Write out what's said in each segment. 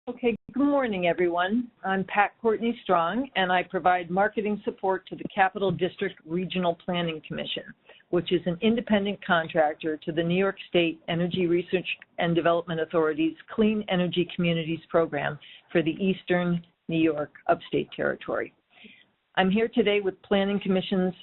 Okay, good morning, everyone. I'm Pat Courtney Strong, and I provide marketing support to the Capital District Regional Planning Commission, which is an independent contractor to the New York State Energy Research and Development Authority's Clean Energy Communities program for the Eastern New York Upstate Territory. I'm here today with Planning Commission's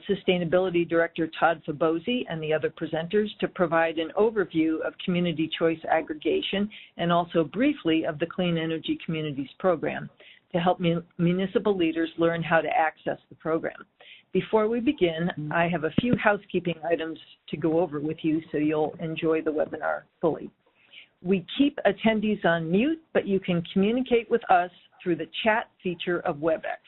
Sustainability Director Todd Fabozzi and the other presenters to provide an overview of community choice aggregation and also briefly of the Clean Energy Communities program to help municipal leaders learn how to access the program. Before we begin, I have a few housekeeping items to go over with you so you'll enjoy the webinar fully. We keep attendees on mute, but you can communicate with us through the chat feature of WebEx.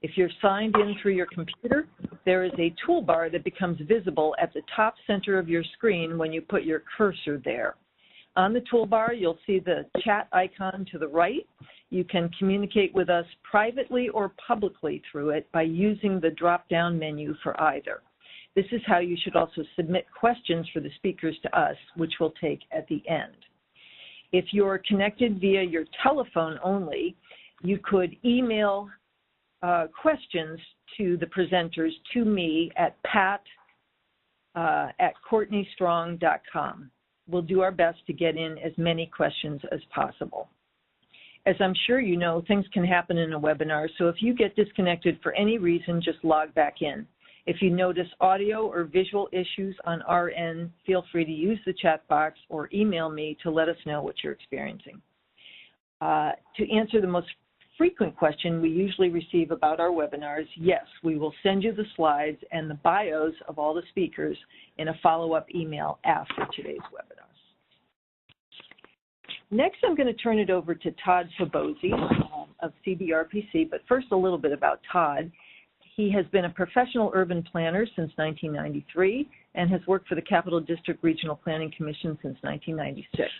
If you're signed in through your computer, there is a toolbar that becomes visible at the top center of your screen when you put your cursor there. On the toolbar, you'll see the chat icon to the right. You can communicate with us privately or publicly through it by using the drop-down menu for either. This is how you should also submit questions for the speakers to us, which we'll take at the end. If you're connected via your telephone only, you could email questions to the presenters to me at pat@courtneystrong.com. We'll do our best to get in as many questions as possible. As I'm sure you know, things can happen in a webinar, so if you get disconnected for any reason, just log back in. If you notice audio or visual issues on our end, feel free to use the chat box or email me to let us know what you're experiencing. To answer the most frequent question we usually receive about our webinars, yes, we will send you the slides and the bios of all the speakers in a follow-up email after today's webinar. Next, I'm going to turn it over to Todd Fabozzi of CDRPC, but first a little bit about Todd. He has been a professional urban planner since 1993 and has worked for the Capital District Regional Planning Commission since 1996.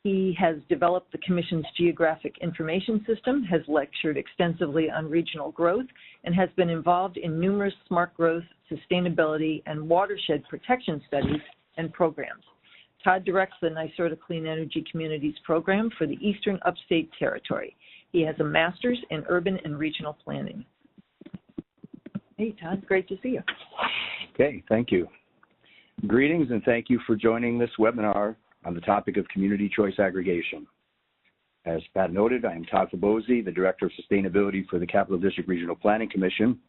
He has developed the Commission's Geographic Information System, has lectured extensively on regional growth, and has been involved in numerous smart growth, sustainability, and watershed protection studies and programs. Todd directs the NYSERDA Clean Energy Communities program for the Eastern Upstate Territory. He has a master's in urban and regional planning. Hey, Todd, great to see you. Okay, thank you. Greetings and thank you for joining this webinar on the topic of community choice aggregation. As Pat noted, I am Todd Fabozzi, the Director of Sustainability for the Capital District Regional Planning Commission.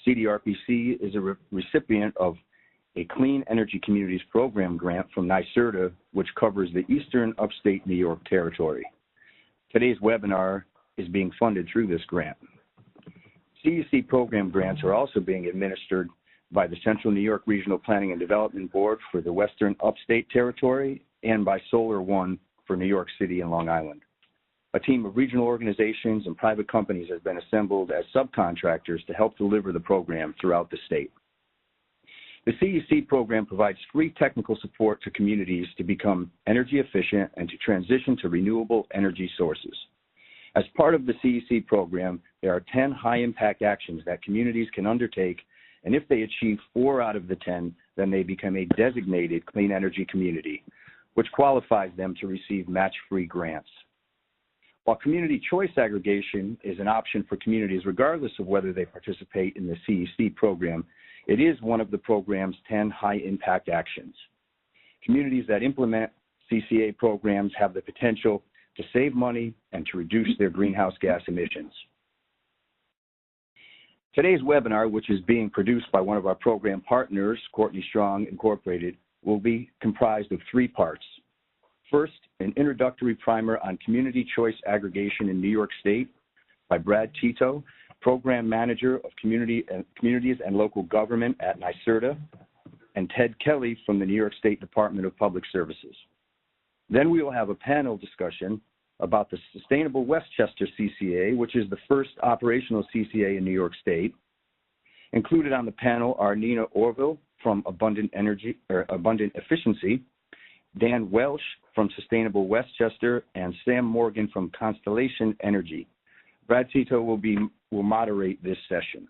CDRPC is a recipient of a Clean Energy Communities Program grant from NYSERDA, which covers the Eastern Upstate New York Territory. Today's webinar is being funded through this grant. CEC program grants are also being administered by the Central New York Regional Planning and Development Board for the Western Upstate Territory and by Solar One for New York City and Long Island. A team of regional organizations and private companies has been assembled as subcontractors to help deliver the program throughout the state. The CEC program provides free technical support to communities to become energy efficient and to transition to renewable energy sources. As part of the CEC program, there are 10 high-impact actions that communities can undertake, and if they achieve 4 out of the 10, then they become a designated clean energy community, which qualifies them to receive match-free grants. While community choice aggregation is an option for communities regardless of whether they participate in the CEC program, it is one of the program's 10 high-impact actions. Communities that implement CCA programs have the potential to save money and to reduce their greenhouse gas emissions. Today's webinar, which is being produced by one of our program partners, Courtney Strong Incorporated, will be comprised of 3 parts. First, an introductory primer on community choice aggregation in New York State by Brad Tito, Program Manager of Communities and Local Government at NYSERDA, and Ted Kelly from the New York State Department of Public Services. Then we will have a panel discussion about the Sustainable Westchester CCA, which is the first operational CCA in New York State. Included on the panel are Nina Orville from Abundant Efficiency, Dan Welsh from Sustainable Westchester, and Sam Morgan from Constellation Energy. Brad Tito will moderate this session.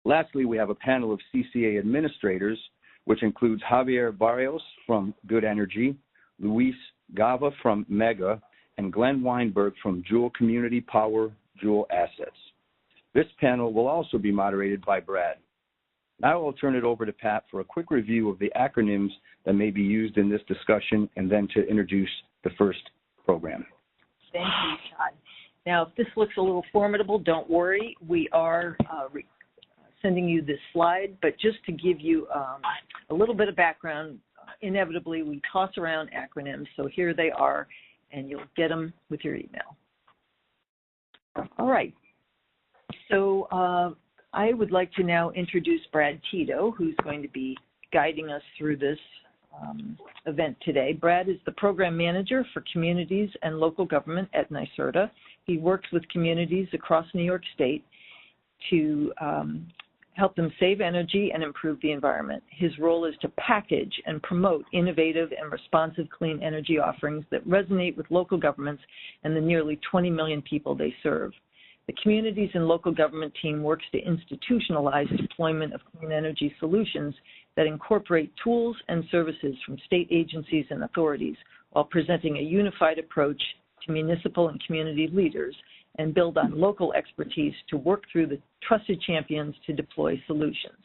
Lastly, we have a panel of CCA administrators, which includes Javier Barrios from Good Energy, Luis Gava from Mega, and Glenn Weinberg from Jewel Community Power Jewel Assets. This panel will also be moderated by Brad. Now I'll turn it over to Pat for a quick review of the acronyms that may be used in this discussion and then to introduce the first program. Thank you, Todd. Now, if this looks a little formidable, don't worry. We are sending you this slide, but just to give you a little bit of background, inevitably we toss around acronyms, so here they are, and you'll get them with your email. All right. So I would like to now introduce Brad Tito, who's going to be guiding us through this event today. Brad is the program manager for communities and local government at NYSERDA. He works with communities across New York State to help them save energy and improve the environment. His role is to package and promote innovative and responsive clean energy offerings that resonate with local governments and the nearly 20 million people they serve. The communities and local government team works to institutionalize deployment of clean energy solutions that incorporate tools and services from state agencies and authorities while presenting a unified approach to municipal and community leaders and build on local expertise to work through the trusted champions to deploy solutions.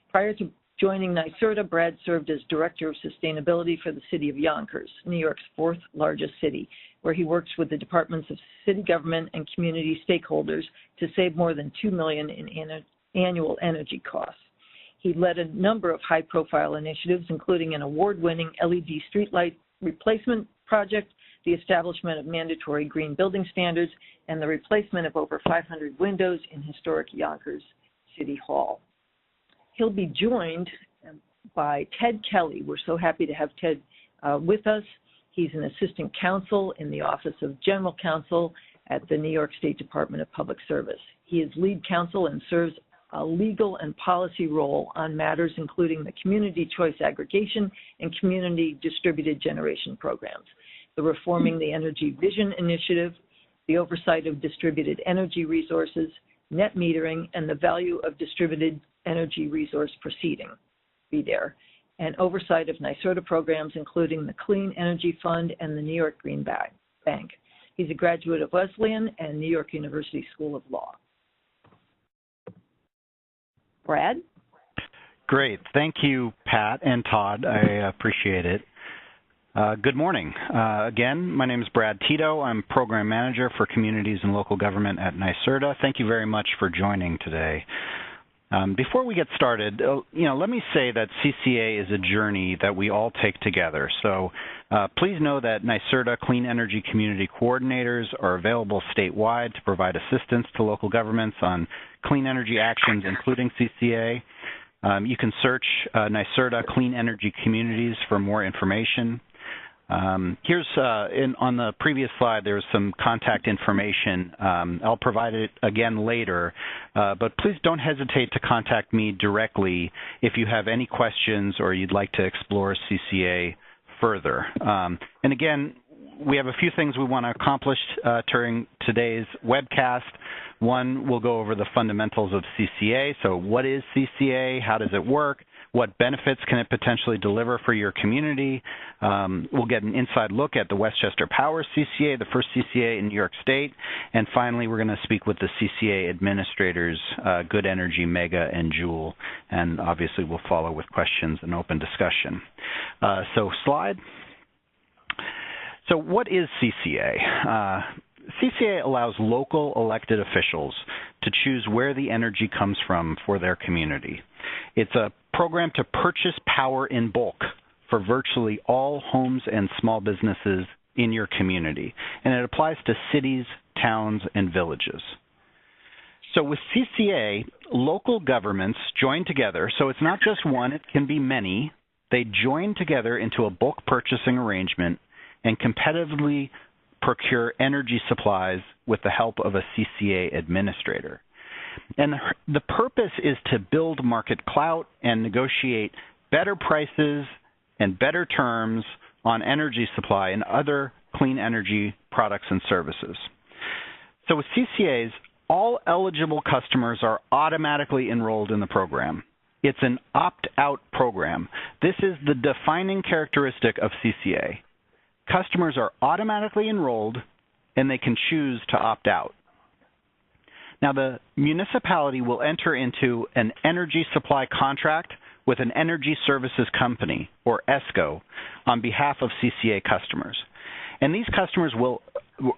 Prior to joining NYSERDA, Brad served as Director of Sustainability for the City of Yonkers, New York's fourth largest city, where he works with the departments of city government and community stakeholders to save more than $2 million in annual energy costs. He led a number of high-profile initiatives, including an award-winning LED streetlight replacement project, the establishment of mandatory green building standards, and the replacement of over 500 windows in historic Yonkers City Hall. He'll be joined by Ted Kelly. We're so happy to have Ted with us. He's an assistant counsel in the Office of General Counsel at the New York State Department of Public Service. He is lead counsel and serves a legal and policy role on matters including the community choice aggregation and community distributed generation programs, the Reforming the Energy Vision Initiative, the oversight of distributed energy resources, net metering, and the value of distributed energy resource proceeding, and oversight of NYSERDA programs, including the Clean Energy Fund and the New York Green Bank. He's a graduate of Wesleyan and New York University School of Law. Brad? Great. Thank you, Pat and Todd. I appreciate it. Good morning. Again, my name is Brad Tito. I'm Program Manager for Communities and Local Government at NYSERDA. Thank you very much for joining today. Before we get started, let me say that CCA is a journey that we all take together. So please know that NYSERDA Clean Energy Community Coordinators are available statewide to provide assistance to local governments on clean energy actions, including CCA. You can search NYSERDA Clean Energy Communities for more information. Here's, on the previous slide, there's some contact information. I'll provide it again later, but please don't hesitate to contact me directly if you have any questions or you'd like to explore CCA further. And again, we have a few things we want to accomplish during today's webcast. One, we'll go over the fundamentals of CCA. So what is CCA? How does it work? What benefits can it potentially deliver for your community? We'll get an inside look at the Westchester Power CCA, the first CCA in New York State. And finally, we're going to speak with the CCA administrators, Good Energy, Mega, and Jewel. And obviously, we'll follow with questions and open discussion. So slide. So what is CCA? CCA allows local elected officials to choose where the energy comes from for their community. It's a program to purchase power in bulk for virtually all homes and small businesses in your community, and it applies to cities, towns, and villages. So with CCA, local governments join together, so it's not just one, it can be many. They join together into a bulk purchasing arrangement and competitively procure energy supplies with the help of a CCA administrator. And the purpose is to build market clout and negotiate better prices and better terms on energy supply and other clean energy products and services. So with CCAs, all eligible customers are automatically enrolled in the program. It's an opt-out program. This is the defining characteristic of CCA. customers are automatically enrolled and they can choose to opt out. Now, the municipality will enter into an energy supply contract with an energy services company, or ESCO, on behalf of CCA customers. And these customers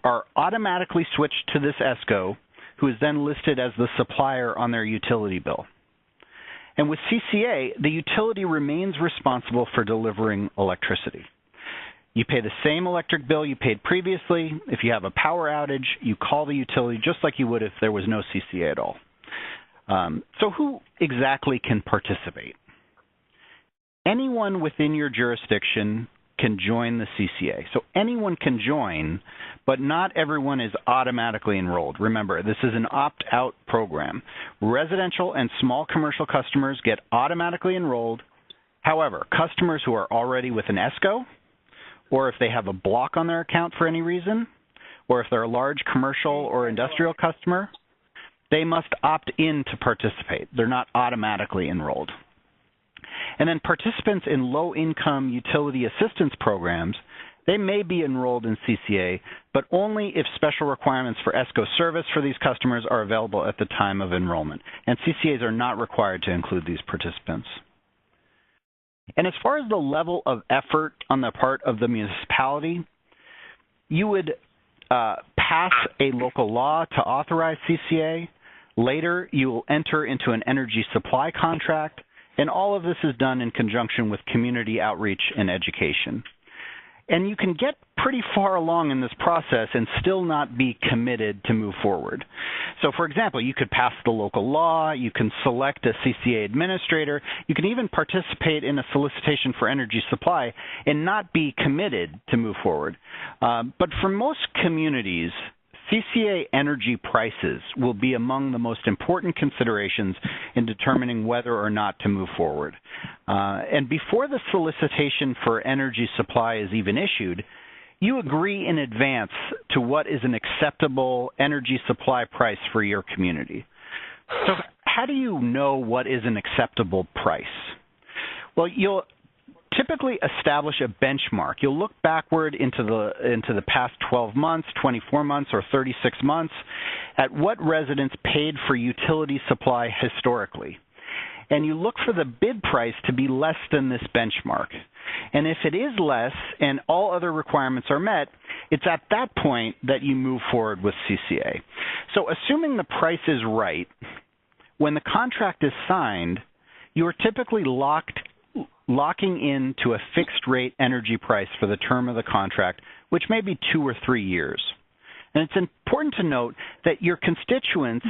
are automatically switched to this ESCO, who is then listed as the supplier on their utility bill. And with CCA, the utility remains responsible for delivering electricity. You pay the same electric bill you paid previously. If you have a power outage, you call the utility just like you would if there was no CCA at all. So who exactly can participate? Anyone within your jurisdiction can join the CCA. So anyone can join, but not everyone is automatically enrolled. Remember, this is an opt-out program. Residential and small commercial customers get automatically enrolled. However, customers who are already with an ESCO, or if they have a block on their account for any reason, or if they're a large commercial or industrial customer, they must opt in to participate. They're not automatically enrolled. And then participants in low-income utility assistance programs, they may be enrolled in CCA, but only if special requirements for ESCO service for these customers are available at the time of enrollment. And CCAs are not required to include these participants. And as far as the level of effort on the part of the municipality, you would pass a local law to authorize CCA. Later, you will enter into an energy supply contract. And all of this is done in conjunction with community outreach and education. And you can get pretty far along in this process and still not be committed to move forward. So, for example, you could pass the local law, you can select a CCA administrator, you can even participate in a solicitation for energy supply and not be committed to move forward. But for most communities, CCA energy prices will be among the most important considerations in determining whether or not to move forward. And before the solicitation for energy supply is even issued, you agree in advance to what is an acceptable energy supply price for your community. So how do you know what is an acceptable price? Well, you'll typically establish a benchmark. You'll look backward into the past 12 months, 24 months, or 36 months at what residents paid for utility supply historically. And you look for the bid price to be less than this benchmark. And if it is less and all other requirements are met, it's at that point that you move forward with CCA. So assuming the price is right, when the contract is signed, you are typically locking into a fixed rate energy price for the term of the contract, which may be 2 or 3 years. And it's important to note that your constituents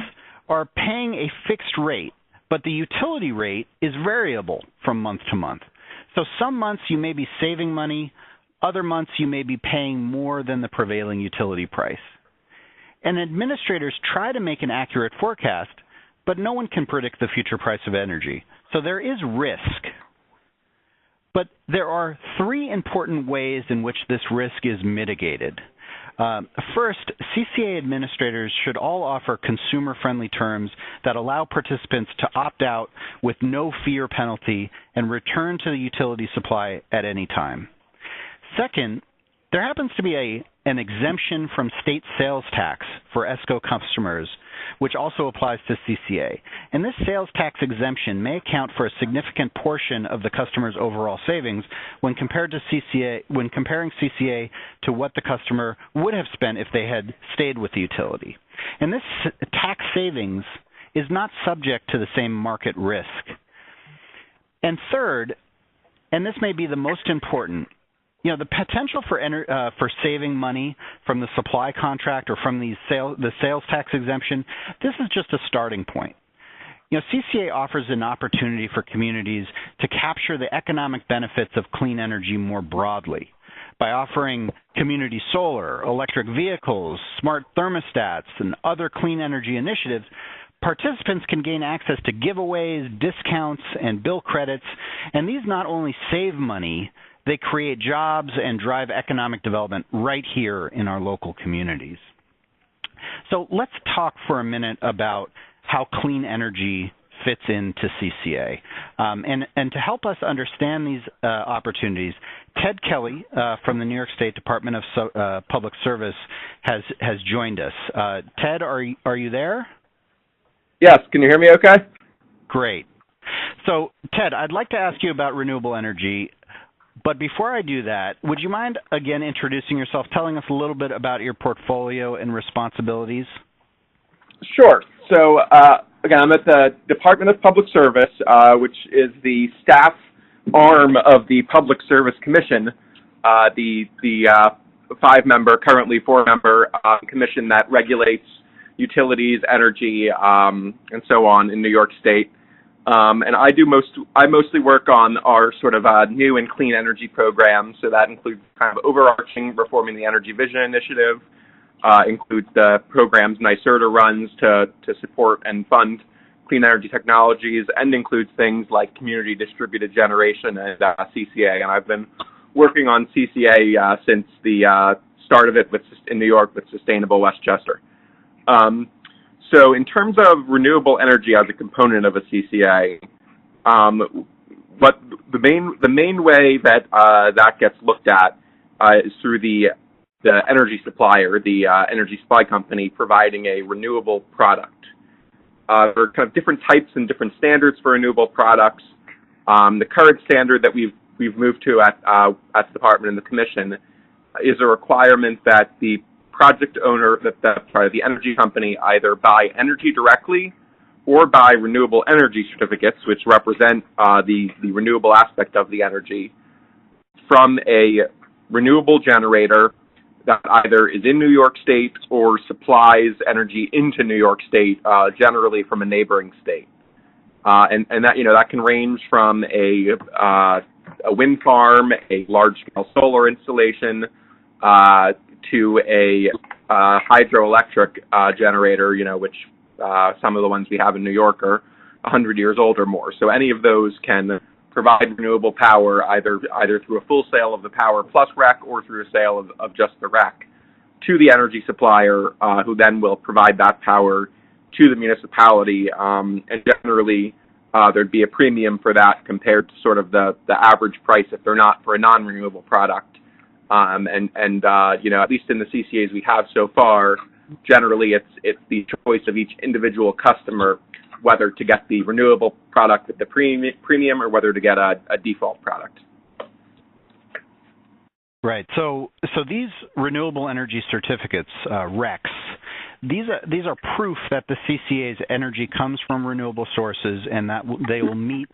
are paying a fixed rate, but the utility rate is variable from month to month. So some months you may be saving money, other months you may be paying more than the prevailing utility price. And administrators try to make an accurate forecast, but no one can predict the future price of energy. So there is risk. But there are 3 important ways in which this risk is mitigated. First, CCA administrators should all offer consumer-friendly terms that allow participants to opt out with no fee or penalty and return to the utility supply at any time. Second, there happens to be an exemption from state sales tax for ESCO customers, which also applies to CCA. And this sales tax exemption may account for a significant portion of the customer's overall savings when compared to when comparing CCA to what the customer would have spent if they had stayed with the utility. And this tax savings is not subject to the same market risk. And third, and this may be the most important, the potential for saving money from the supply contract or from the sales tax exemption, this is just a starting point. CCA offers an opportunity for communities to capture the economic benefits of clean energy more broadly by offering community solar, electric vehicles, smart thermostats, and other clean energy initiatives. Participants can gain access to giveaways, discounts, and bill credits, and these not only save money, they create jobs and drive economic development right here in our local communities. So let's talk for a minute about how clean energy fits into CCA. And to help us understand these opportunities, Ted Kelly from the New York State Department of Public Service has joined us. Ted, are you there? Yes, can you hear me okay? Great. So, Ted, I'd like to ask you about renewable energy, but before I do that, would you mind again introducing yourself, telling us a little bit about your portfolio and responsibilities? Sure. So, again, I'm at the Department of Public Service, which is the staff arm of the Public Service Commission, the five-member, currently four-member commission that regulates utilities, energy, and so on in New York State. And I mostly work on our sort of new and clean energy programs. So that includes kind of overarching reforming the Energy Vision Initiative, includes the programs NYSERDA runs to support and fund clean energy technologies, and includes things like community distributed generation and CCA. And I've been working on CCA since the start of it in New York with Sustainable Westchester. So in terms of renewable energy as a component of a CCA, but the main way that that gets looked at is through the energy supplier, the energy supply company, providing a renewable product. There are kind of different types and different standards for renewable products. The current standard that we've moved to at the department and the commission is a requirement that the project owner, the energy company, either buy energy directly or buy renewable energy certificates, which represent the renewable aspect of the energy, from a renewable generator that either is in New York State or supplies energy into New York State, generally from a neighboring state. And that, that can range from a wind farm, a large-scale solar installation, to a hydroelectric generator, which some of the ones we have in New York are 100 years old or more. So any of those can provide renewable power either through a full sale of the power plus REC or through a sale of just the REC to the energy supplier, who then will provide that power to the municipality. And generally, there'd be a premium for that compared to sort of the average price if they're not for a non-renewable product. At least in the CCAs we have so far, generally it's the choice of each individual customer whether to get the renewable product at the premium or whether to get a default product. Right. So these renewable energy certificates, RECs, these are proof that the CCA's energy comes from renewable sources, and that they will meet.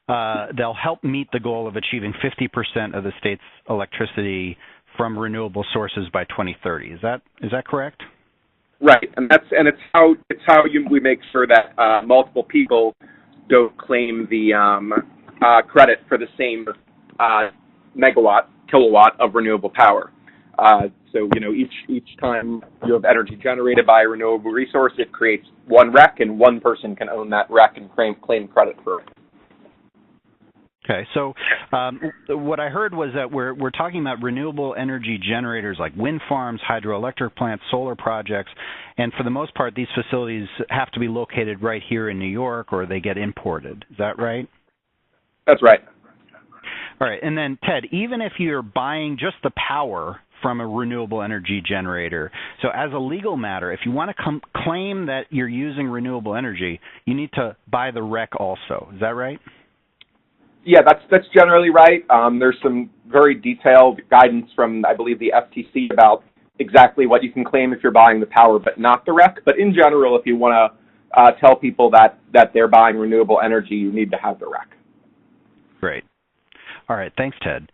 They'll help meet the goal of achieving 50% of the state's electricity from renewable sources by 2030. Is that correct? Right, and it's how we make sure that multiple people don't claim the credit for the same kilowatt of renewable power. So each time you have energy generated by a renewable resource, it creates one REC, and one person can own that REC and claim credit for it. Okay, so what I heard was that we're talking about renewable energy generators like wind farms, hydroelectric plants, solar projects, and for the most part, these facilities have to be located right here in New York, or they get imported. Is that right? That's right. All right, and then Ted, even if you're buying just the power from a renewable energy generator, so as a legal matter, if you want to claim that you're using renewable energy, you need to buy the REC also. Is that right? Yeah, that's generally right. There's some very detailed guidance from, I believe, the FTC about exactly what you can claim if you're buying the power but not the REC. But in general, if you want to tell people that they're buying renewable energy, you need to have the REC. Great. All right. Thanks, Ted.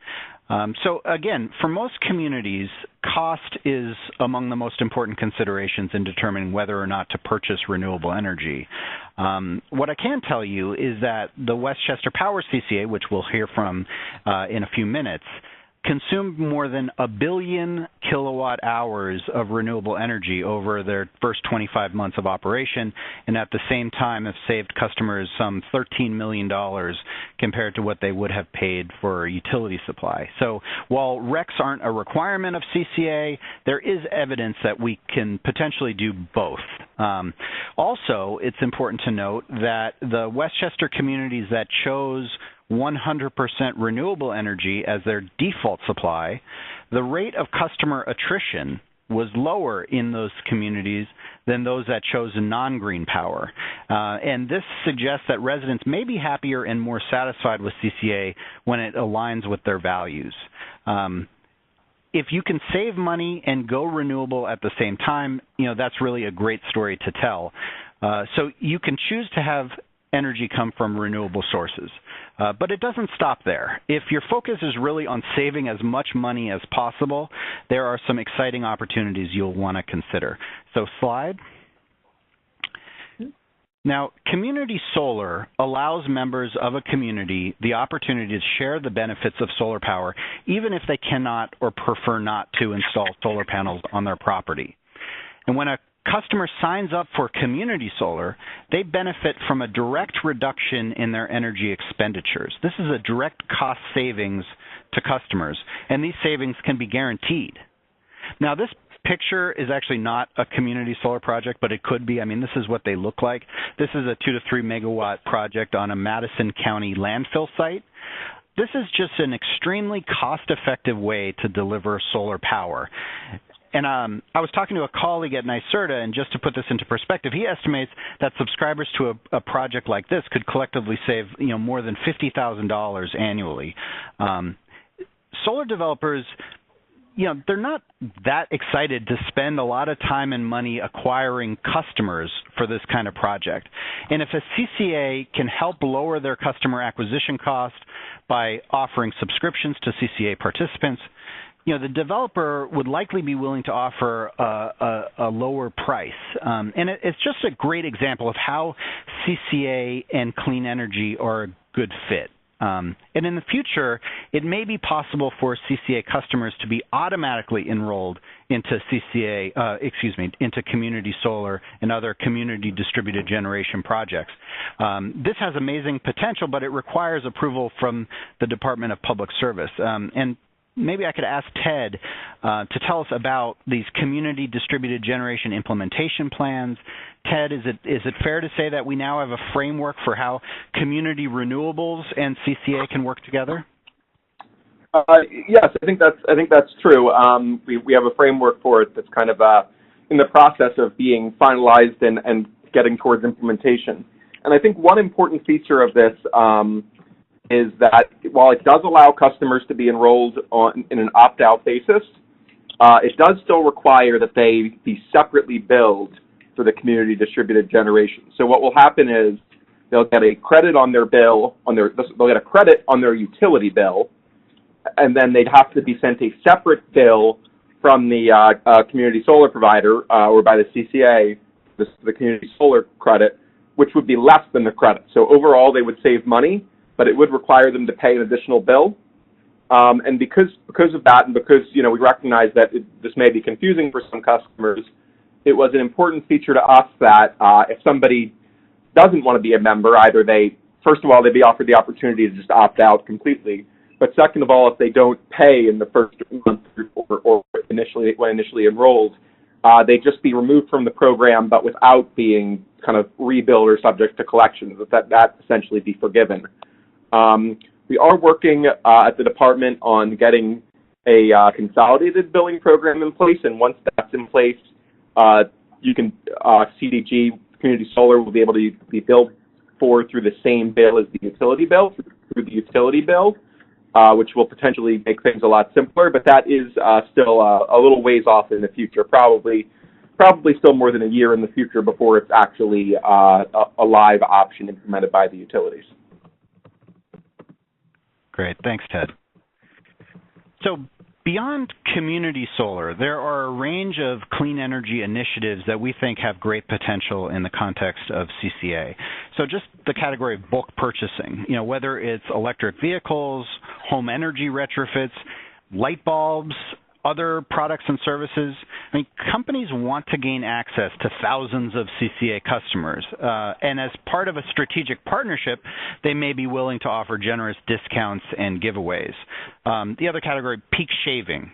So again, for most communities, cost is among the most important considerations in determining whether or not to purchase renewable energy. What I can tell you is that the Westchester Power CCA, which we'll hear from in a few minutes, consumed more than 1 billion kilowatt hours of renewable energy over their first 25 months of operation, and at the same time have saved customers some $13 million compared to what they would have paid for utility supply. So while RECs aren't a requirement of CCA, there is evidence that we can potentially do both. Also, it's important to note that the Westchester communities that chose 100% renewable energy as their default supply, the rate of customer attrition was lower in those communities than those that chose non-green power. And this suggests that residents may be happier and more satisfied with CCA when it aligns with their values. If you can save money and go renewable at the same time, that's really a great story to tell. So you can choose to have energy come from renewable sources. But it doesn't stop there. If your focus is really on saving as much money as possible, there are some exciting opportunities you'll want to consider. So slide. Now, community solar allows members of a community the opportunity to share the benefits of solar power, even if they cannot or prefer not to install solar panels on their property. And when a customer signs up for community solar, they benefit from a direct reduction in their energy expenditures. This is a direct cost savings to customers, and these savings can be guaranteed. Now, this picture is actually not a community solar project, but it could be. I mean, this is what they look like. This is a 2 to 3 megawatt project on a Madison County landfill site. This is just an extremely cost-effective way to deliver solar power. And I was talking to a colleague at NYSERDA, and just to put this into perspective, he estimates that subscribers to a project like this could collectively save, more than $50,000 annually. Solar developers, they're not that excited to spend a lot of time and money acquiring customers for this kind of project. And if a CCA can help lower their customer acquisition cost by offering subscriptions to CCA participants, the developer would likely be willing to offer a lower price. And it's just a great example of how CCA and clean energy are a good fit. And in the future, it may be possible for CCA customers to be automatically enrolled into into community solar and other community distributed generation projects. This has amazing potential, but it requires approval from the Department of Public Service. And maybe I could ask Ted to tell us about these community distributed generation implementation plans. Ted, is it fair to say that we now have a framework for how community renewables and CCA can work together? Yes, I think that's true. We have a framework for it that's kind of in the process of being finalized and getting towards implementation. And I think one important feature of this is that while it does allow customers to be enrolled in an opt-out basis, it does still require that they be separately billed for the community distributed generation. So what will happen is they'll get a credit on their bill, they'll get a credit on their utility bill, and then they'd have to be sent a separate bill from the community solar provider or by the CCA, the community solar credit, which would be less than the credit. So overall, they would save money, but it would require them to pay an additional bill. And because of that, and because we recognize that this may be confusing for some customers, it was an important feature to us that if somebody doesn't want to be a member, either first of all, they'd be offered the opportunity to just opt out completely. But second of all, if they don't pay in the first month or when initially enrolled, they'd just be removed from the program, but without being kind of rebilled or subject to collections. That essentially be forgiven. We are working at the department on getting a consolidated billing program in place, and once that's in place, CDG, Community Solar, will be able to be billed through the same bill as the utility bill, which will potentially make things a lot simpler, but that is still a little ways off in the future, probably still more than a year in the future before it's actually a live option implemented by the utilities. Great. Thanks, Ted. So beyond community solar, there are a range of clean energy initiatives that we think have great potential in the context of CCA. So just the category of bulk purchasing, whether it's electric vehicles, home energy retrofits, light bulbs, other products and services. I mean, companies want to gain access to thousands of CCA customers, and as part of a strategic partnership, they may be willing to offer generous discounts and giveaways. The other category, peak shaving.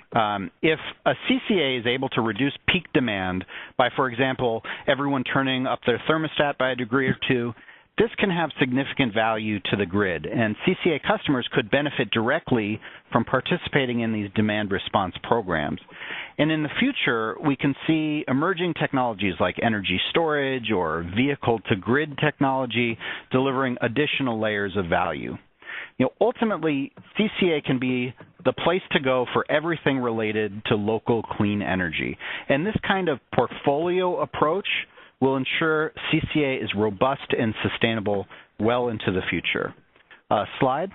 If a CCA is able to reduce peak demand by, for example, everyone turning up their thermostat by a degree or two, This can have significant value to the grid, and CCA customers could benefit directly from participating in these demand response programs. And in the future, we can see emerging technologies like energy storage or vehicle-to-grid technology delivering additional layers of value. Ultimately, CCA can be the place to go for everything related to local clean energy. And this kind of portfolio approach will ensure CCA is robust and sustainable well into the future. Slide.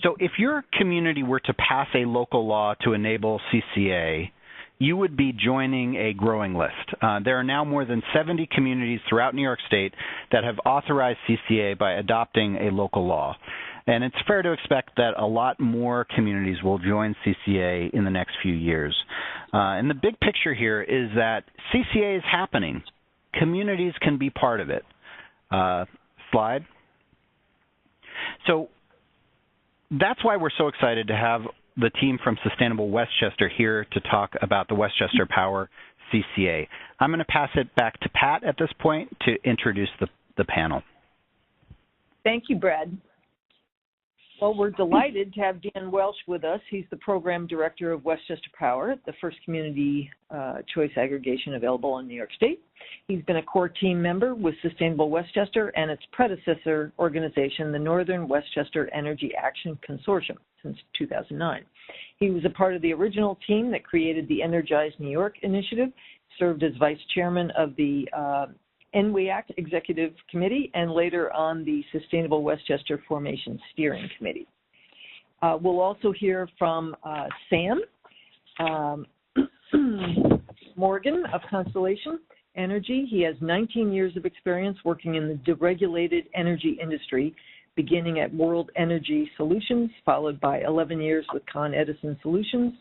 So if your community were to pass a local law to enable CCA, you would be joining a growing list. There are now more than 70 communities throughout New York State that have authorized CCA by adopting a local law. And it's fair to expect that a lot more communities will join CCA in the next few years. And the big picture here is that CCA is happening. Communities can be part of it. Slide. So that's why we're so excited to have the team from Sustainable Westchester here to talk about the Westchester Power CCA. I'm going to pass it back to Pat at this point to introduce the panel. Thank you, Brad. Well, we're delighted to have Dan Welsh with us. He's the Program Director of Westchester Power, the first community choice aggregation available in New York State. He's been a core team member with Sustainable Westchester and its predecessor organization, the Northern Westchester Energy Action Consortium, since 2009. He was a part of the original team that created the Energize New York initiative, served as vice chairman of the NWEAC Executive Committee, and later on the Sustainable Westchester Formation Steering Committee. We'll also hear from Sam Morgan of Constellation Energy. He has 19 years of experience working in the deregulated energy industry, beginning at World Energy Solutions, followed by 11 years with Con Edison Solutions.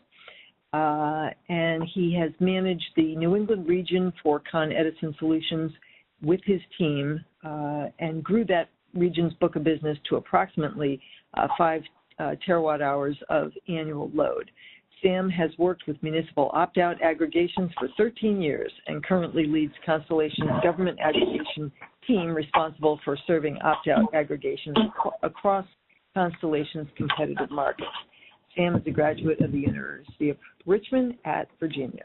And he has managed the New England region for Con Edison Solutions with his team and grew that region's book of business to approximately 5 terawatt hours of annual load. Sam has worked with municipal opt-out aggregations for 13 years and currently leads Constellation's government aggregation team responsible for serving opt-out aggregations across Constellation's competitive markets. Sam is a graduate of the University of Richmond at Virginia,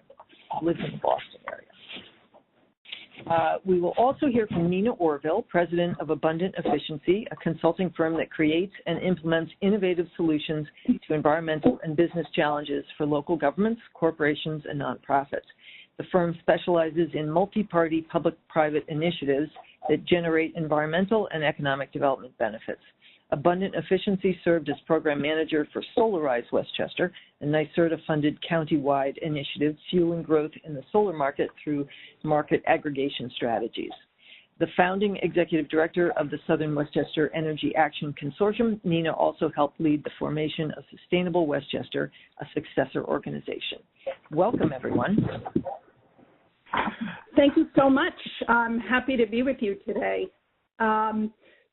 lives in the Boston area. We will also hear from Nina Orville, president of Abundant Efficiency, a consulting firm that creates and implements innovative solutions to environmental and business challenges for local governments, corporations, and nonprofits. The firm specializes in multi-party public-private initiatives that generate environmental and economic development benefits. Abundant Efficiency served as program manager for Solarize Westchester, a NYSERDA-funded county-wide initiative fueling growth in the solar market through market aggregation strategies. The founding executive director of the Southern Westchester Energy Action Consortium, Nina also helped lead the formation of Sustainable Westchester, a successor organization. Welcome, everyone. Thank you so much. I'm happy to be with you today.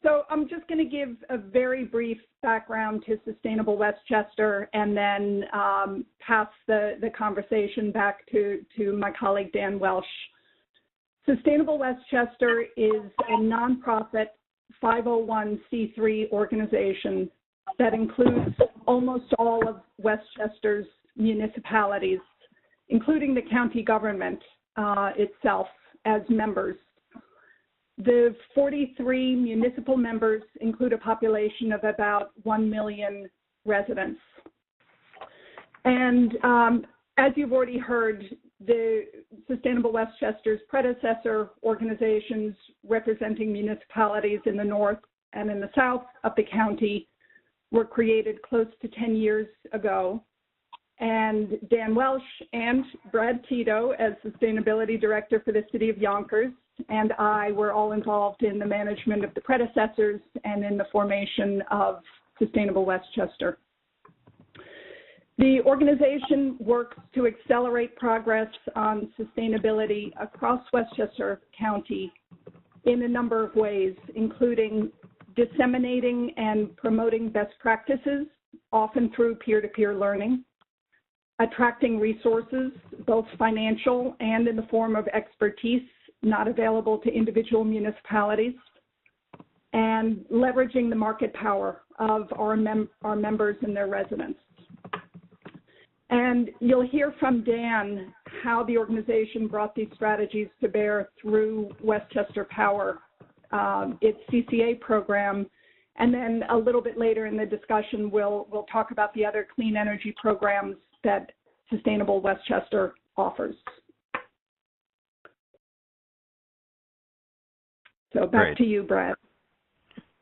So I'm just going to give a very brief background to Sustainable Westchester and then pass the conversation back to my colleague Dan Welsh. Sustainable Westchester is a nonprofit 501c3 organization that includes almost all of Westchester's municipalities, including the county government itself as members. The 43 municipal members include a population of about 1 million residents. And as you've already heard, the Sustainable Westchester's predecessor organizations representing municipalities in the north and in the south of the county were created close to 10 years ago. And Dan Welsh and Brad Tito, as Sustainability Director for the City of Yonkers, and I were all involved in the management of the predecessors and in the formation of Sustainable Westchester. The organization works to accelerate progress on sustainability across Westchester County in a number of ways, including disseminating and promoting best practices, often through peer-to-peer learning, attracting resources, both financial and in the form of expertise not available to individual municipalities, and leveraging the market power of our members and their residents. And you'll hear from Dan how the organization brought these strategies to bear through Westchester Power, its CCA program. And then a little bit later in the discussion, we'll talk about the other clean energy programs that Sustainable Westchester offers. So back to you, Brad.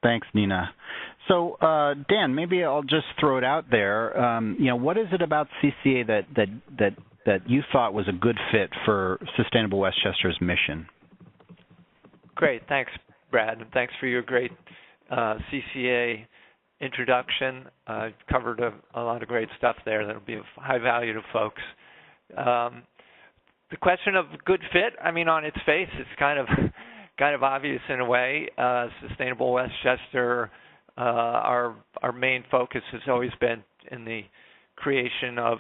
Thanks, Nina. So, Dan, maybe I'll just throw it out there. What is it about CCA that you thought was a good fit for Sustainable Westchester's mission? Great, thanks, Brad, and thanks for your great CCA introduction. Covered a lot of great stuff there that'll be of high value to folks. The question of good fit, I mean, on its face, it's kind of obvious in a way. Sustainable Westchester, our main focus has always been in the creation of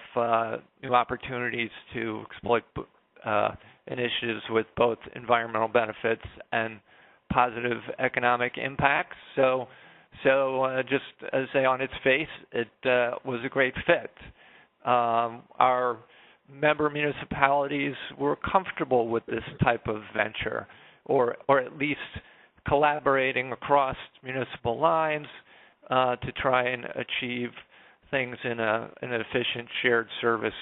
new opportunities to exploit initiatives with both environmental benefits and positive economic impacts. So just as say on its face, it was a great fit. Our member municipalities were comfortable with this type of venture, or at least collaborating across municipal lines to try and achieve things in an efficient shared service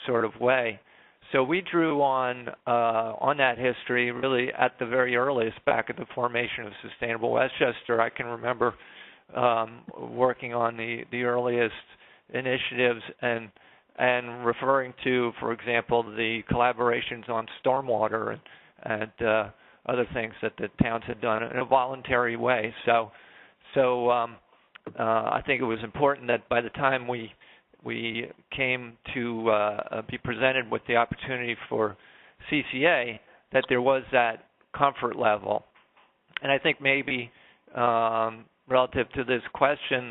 sort of way. So we drew on that history really at the very earliest, back at the formation of Sustainable Westchester. I can remember working on the earliest initiatives and referring to, for example, the collaborations on stormwater and other things that the towns had done in a voluntary way. So I think it was important that by the time we came to be presented with the opportunity for CCA, that there was that comfort level. And I think maybe relative to this question,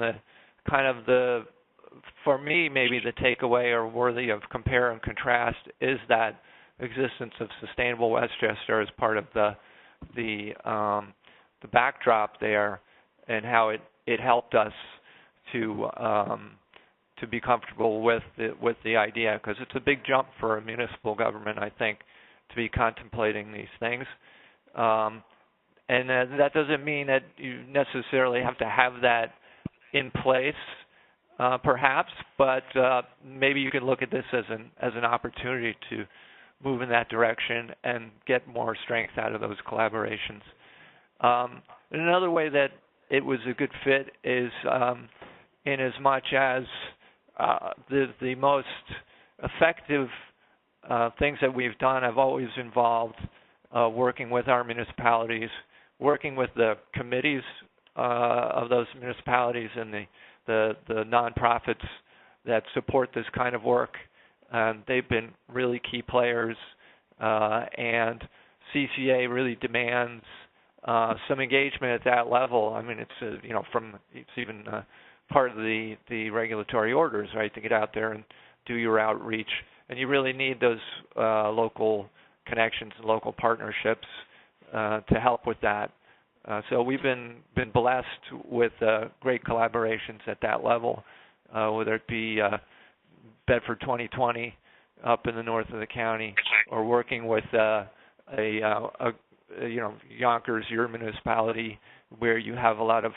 for me, maybe the takeaway or worthy of compare and contrast is that existence of Sustainable Westchester as part of the backdrop there, and how it helped us to be comfortable with the idea, because it's a big jump for a municipal government, I think, to be contemplating these things. And that doesn't mean that you necessarily have to have that in place, perhaps, but maybe you can look at this as an opportunity to move in that direction and get more strength out of those collaborations. Another way that it was a good fit is in as much as the most effective things that we've done have always involved working with our municipalities, working with the committees of those municipalities and the nonprofits that support this kind of work. They've been really key players, and CCA really demands some engagement at that level. I mean, it's even part of the regulatory orders, right, to get out there and do your outreach. And you really need those local connections and local partnerships to help with that. So we've been blessed with great collaborations at that level, whether it be Bedford 2020 up in the north of the county, or working with Yonkers, your municipality, where you have a lot of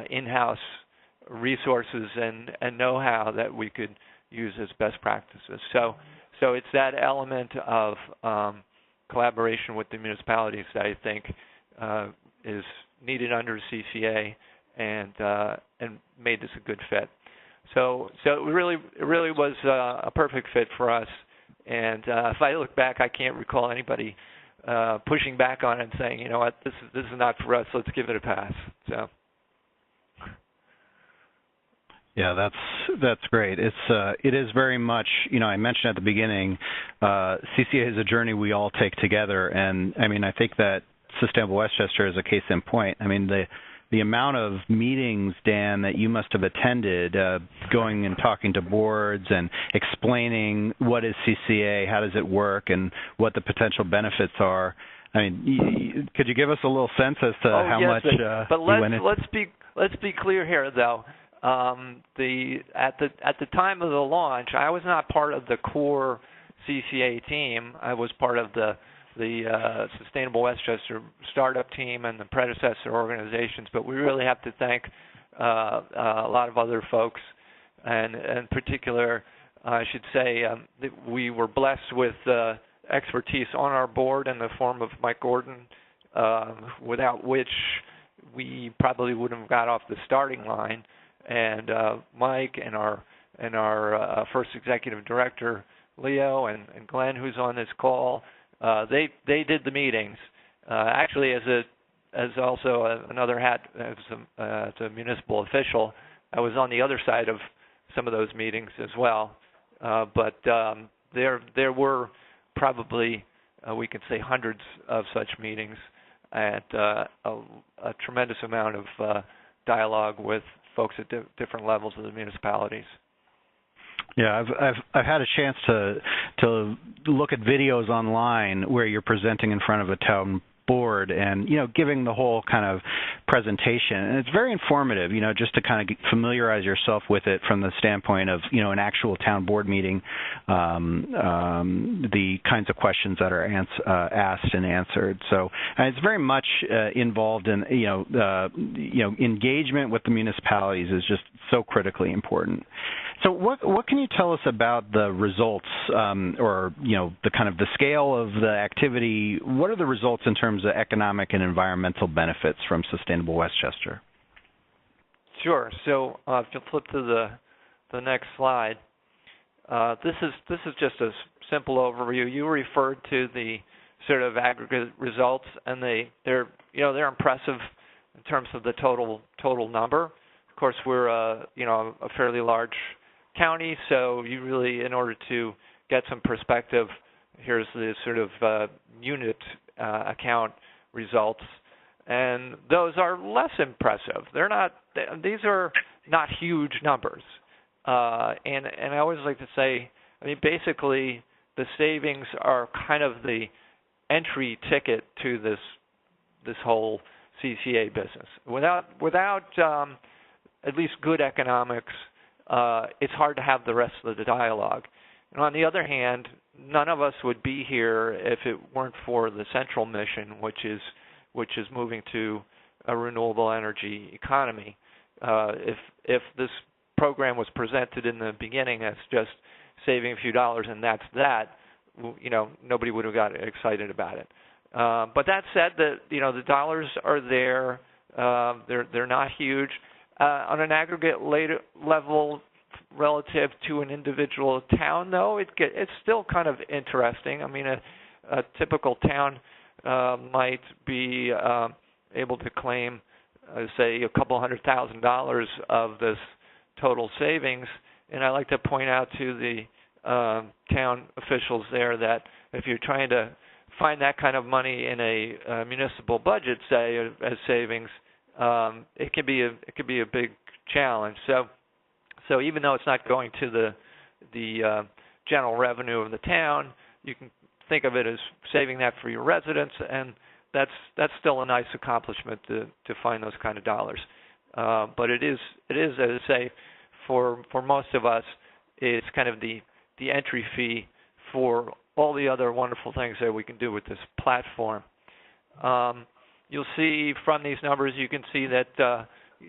in-house resources and know-how that we could use as best practices. So it's that element of collaboration with the municipalities that I think is needed under CCA and made this a good fit. So it really was a perfect fit for us. And if I look back, I can't recall anybody pushing back on it and saying, you know what, this is not for us, let's give it a pass. So. Yeah, that's great. It is very much, I mentioned at the beginning, CCA is a journey we all take together, and I mean, I think that Sustainable Westchester is a case in point. I mean, the amount of meetings, Dan, that you must have attended, going and talking to boards and explaining what is CCA, how does it work, and what the potential benefits are. I mean, could you give us a little sense as to how much but you went in? let's be clear here, though. At the time of the launch, I was not part of the core CCA team. I was part of the Sustainable Westchester startup team and the predecessor organizations. But we really have to thank a lot of other folks, and in particular, I should say that we were blessed with expertise on our board in the form of Mike Gordon, without which we probably wouldn't have got off the starting line. And Mike and our first executive director, Leo, and Glenn, who's on this call, they did the meetings. Actually, as also another hat as a municipal official, I was on the other side of some of those meetings as well. But there were probably, we could say, hundreds of such meetings, and a tremendous amount of dialogue with folks at different levels of the municipalities. Yeah, I've had a chance to look at videos online where you're presenting in front of a town board and, giving the whole kind of presentation. And it's very informative, just to kind of familiarize yourself with it from the standpoint of, an actual town board meeting, the kinds of questions that are asked and answered. So it's very much involved in, engagement with the municipalities is just so critically important. So what can you tell us about the results, or the kind of the scale of the activity? What are the results in terms of economic and environmental benefits from Sustainable Westchester? Sure. So if you flip to the next slide, this is just a simple overview. You referred to the sort of aggregate results, and they're impressive in terms of the total number. Of course, we're a fairly large county, so you really, in order to get some perspective, here's the sort of unit account results, and those are less impressive. These are not huge numbers, and I always like to say, basically the savings are kind of the entry ticket to this whole CCA business. Without at least good economics, it's hard to have the rest of the dialogue. And on the other hand, none of us would be here if it weren't for the central mission, which is moving to a renewable energy economy. If this program was presented in the beginning as just saving a few dollars and that's that, nobody would have got excited about it. But that said, the dollars are there. They're not huge. On an aggregate level relative to an individual town, though, it's still kind of interesting. A typical town might be able to claim, say, a couple $100,000 of this total savings. And I like to point out to the town officials there that if you're trying to find that kind of money in a municipal budget, say, as savings, it can be a big challenge. So even though it's not going to the general revenue of the town, you can think of it as saving that for your residents, and that's still a nice accomplishment to find those kind of dollars. But it is, as I say, for most of us, it's kind of the entry fee for all the other wonderful things that we can do with this platform. You'll see from these numbers, you can see that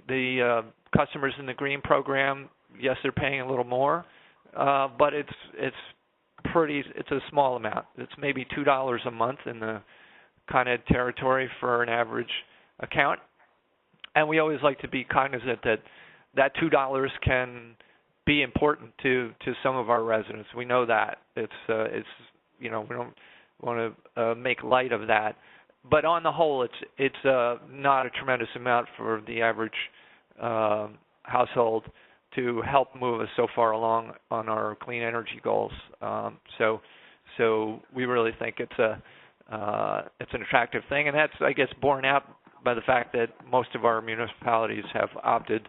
the customers in the green program, yes, they're paying a little more, but it's a small amount. It's maybe $2 a month in the Con Ed territory for an average account, and we always like to be cognizant that $2 can be important to some of our residents. We know that we don't want to make light of that. But on the whole, it's not a tremendous amount for the average household to help move us so far along on our clean energy goals. So we really think it's an attractive thing, and that's, I guess, borne out by the fact that most of our municipalities have opted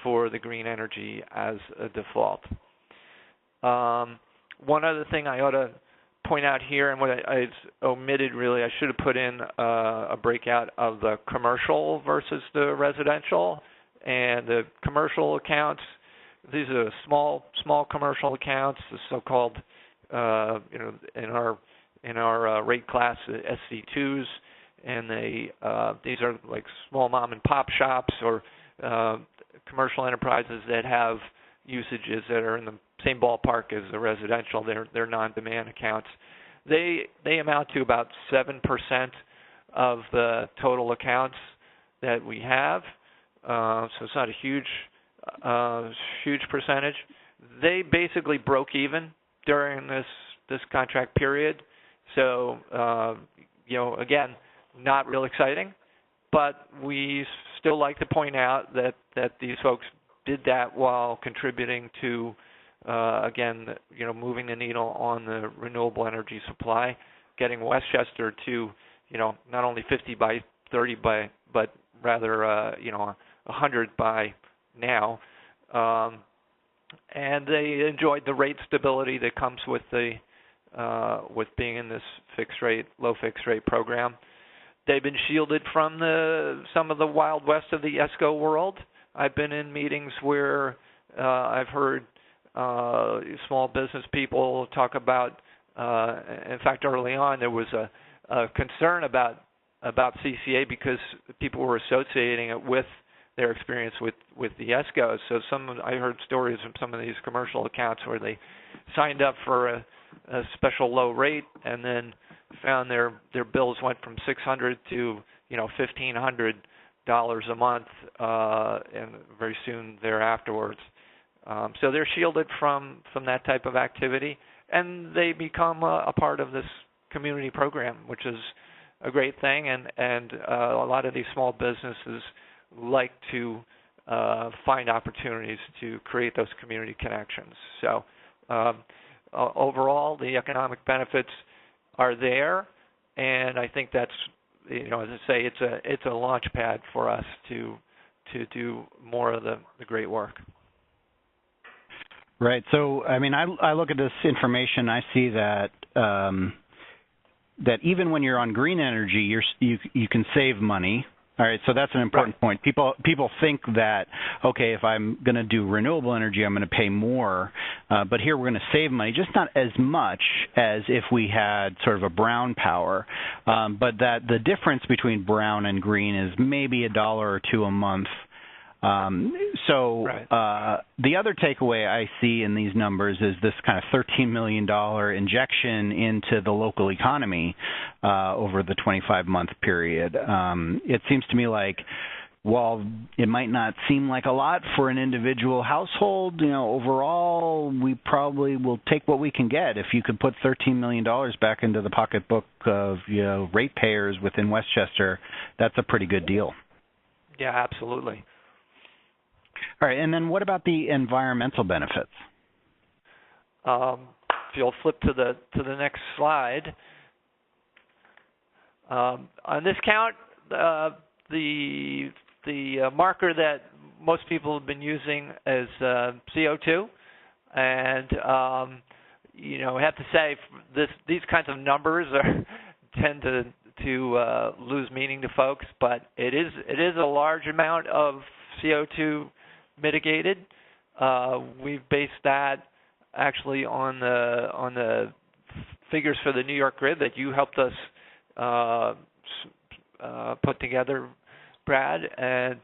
for the green energy as a default. One other thing I ought to point out here, and what I omitted really, I should have put in a breakout of the commercial versus the residential. And the commercial accounts, these are small commercial accounts, the so-called, in our rate class, SC2s, and these are like small mom and pop shops or commercial enterprises that have usages that are in the same ballpark as the residential. They're non-demand accounts. They amount to about 7% of the total accounts that we have. So it's not a huge percentage. They basically broke even during this contract period. So again, not real exciting, but we still like to point out that these folks did that while contributing to again, moving the needle on the renewable energy supply, getting Westchester to not only 50 by 30 but rather 100 by now, and they enjoyed the rate stability that comes with with being in this low fixed rate program. They've been shielded from some of the wild west of the ESCO world. I've been in meetings where I've heard small business people talk about. In fact, early on there was a concern about CCA because people were associating it with their experience with the ESCOs. So I heard stories from some of these commercial accounts where they signed up for a special low rate and then found their bills went from $600 to $1,500 a month, and very soon thereafterwards. So they're shielded from that type of activity, and they become a part of this community program, which is a great thing. And a lot of these small businesses like to find opportunities to create those community connections. So overall, the economic benefits are there, and I think that's, as I say, it's a launch pad for us to do more of the great work. Right. So, I mean, I look at this information, I see that that even when you're on green energy, you can save money. All right, so that's an important point. People think that, okay, if I'm going to do renewable energy, I'm going to pay more, but here we're going to save money, just not as much as if we had sort of a brown power, but that the difference between brown and green is maybe $1 or $2 a month. The other takeaway I see in these numbers is this kind of $13 million injection into the local economy over the 25-month period. It seems to me like, while it might not seem like a lot for an individual household, overall we probably will take what we can get. If you could put $13 million back into the pocketbook of ratepayers within Westchester, that's a pretty good deal. Yeah, absolutely. All right, and then what about the environmental benefits? If you'll flip to the next slide. On this count, the marker that most people have been using is CO2, and I have to say these kinds of numbers tend to lose meaning to folks, but it is a large amount of CO2 mitigated. We've based that actually on the figures for the New York grid that you helped us put together, Brad. And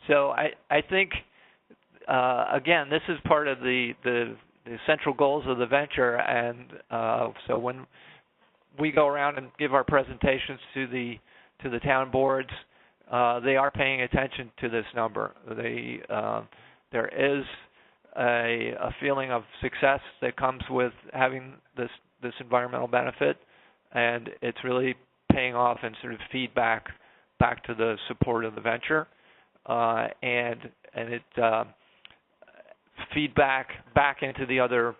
so I think again, this is part of the central goals of the venture. And so when we go around and give our presentations to the town boards, they are paying attention to this number. There is a feeling of success that comes with having this environmental benefit, and it's really paying off in sort of feedback back to the support of the venture, and it feedback back into the other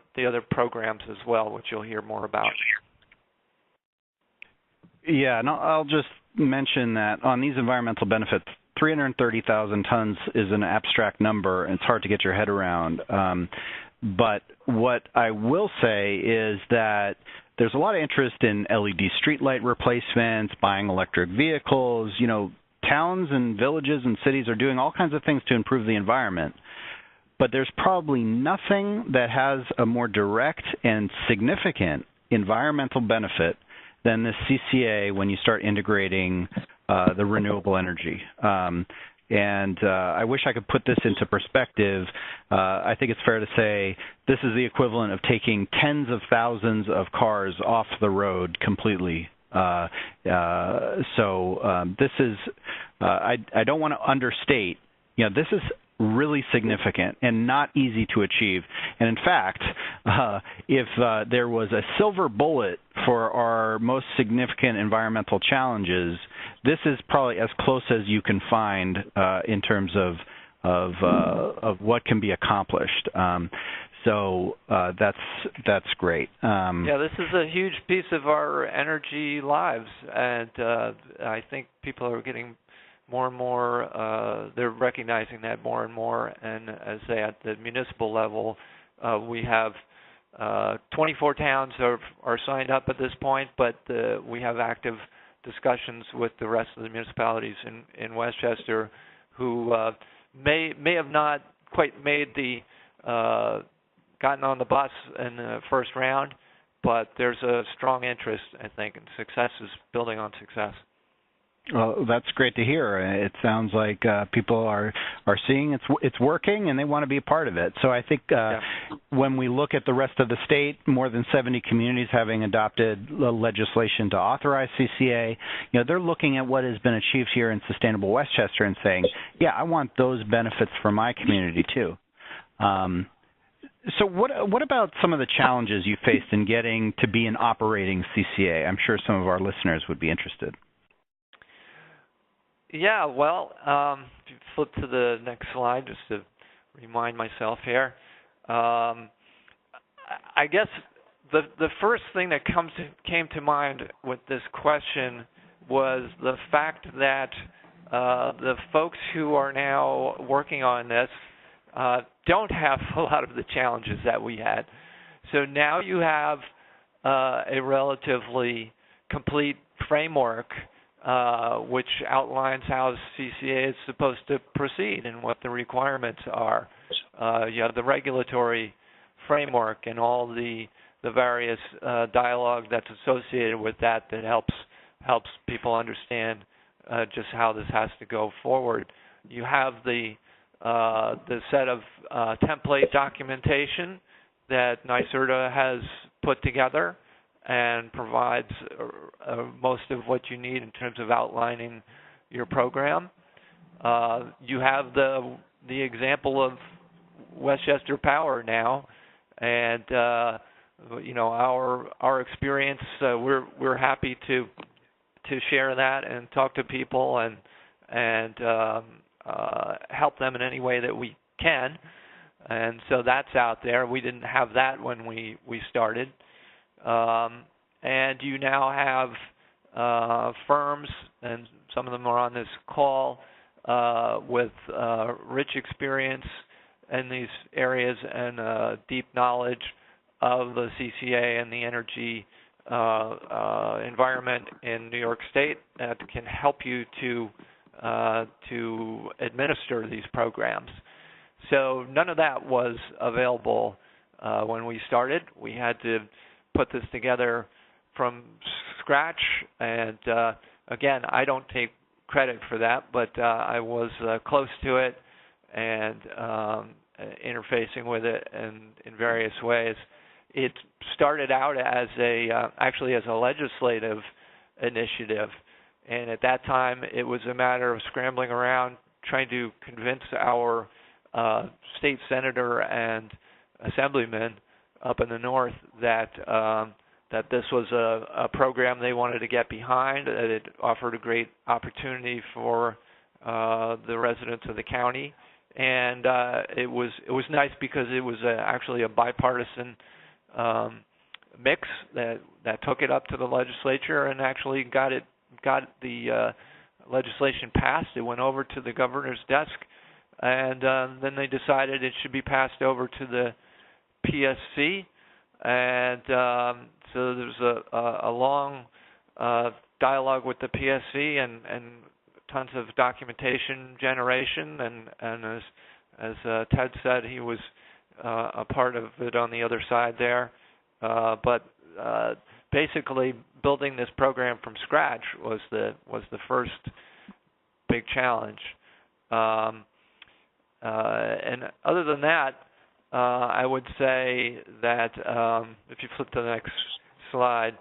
programs as well, which you'll hear more about. Yeah, and I'll just mention that on these environmental benefits, 330,000 tons is an abstract number, and it's hard to get your head around. But what I will say is that there's a lot of interest in LED streetlight replacements, buying electric vehicles. You know, towns and villages and cities are doing all kinds of things to improve the environment. But there's probably nothing that has a more direct and significant environmental benefit than the CCA when you start integrating the renewable energy. I wish I could put this into perspective. I think it's fair to say this is the equivalent of taking tens of thousands of cars off the road completely. This is, I don't want to understate, you know, this is really significant and not easy to achieve. And in fact, if there was a silver bullet for our most significant environmental challenges, this is probably as close as you can find in terms of what can be accomplished. That's great. Yeah, this is a huge piece of our energy lives, and I think people are getting more and more, they're recognizing that more and more. And as they at the municipal level, we have 24 towns are signed up at this point, but we have active discussions with the rest of the municipalities in Westchester who may have not quite made the gotten on the bus in the first round, but there's a strong interest, I think, and success is building on success. Well, that's great to hear. It sounds like people are seeing it's working and they want to be a part of it. So I think when we look at the rest of the state, more than 70 communities having adopted legislation to authorize CCA, you know, they're looking at what has been achieved here in Sustainable Westchester and saying, yeah, I want those benefits for my community too. So what about some of the challenges you faced in getting to be an operating CCA? I'm sure some of our listeners would be interested. Yeah, well, if you flip to the next slide, just to remind myself here, I guess the first thing that came to mind with this question was the fact that the folks who are now working on this don't have a lot of the challenges that we had. So now you have a relatively complete framework which outlines how CCA is supposed to proceed and what the requirements are. You have the regulatory framework and all the various dialogue that's associated with that helps people understand just how this has to go forward. You have the set of template documentation that NYSERDA has put together and provides most of what you need in terms of outlining your program. You have the example of Westchester Power now, and you know, our experience. We're happy to share that and talk to people and help them in any way that we can. And so that's out there. We didn't have that when we started. And you now have firms, and some of them are on this call, with rich experience in these areas and deep knowledge of the CCA and the energy environment in New York State that can help you to administer these programs. So none of that was available when we started. We had to put this together from scratch, and again, I don't take credit for that, but I was close to it and interfacing with it in various ways. It started out as actually as a legislative initiative, and at that time it was a matter of scrambling around trying to convince our state senator and assemblyman up in the north that this was a program they wanted to get behind, that it offered a great opportunity for the residents of the county, and it was nice because it was actually a bipartisan mix that took it up to the legislature and actually got the legislation passed. It went over to the governor's desk, and then they decided it should be passed over to the PSC, And so there's a long dialogue with the PSC and tons of documentation generation. And as Ted said, he was a part of it on the other side there. But basically, building this program from scratch was the first big challenge. And other than that, I would say that if you flip to the next slide,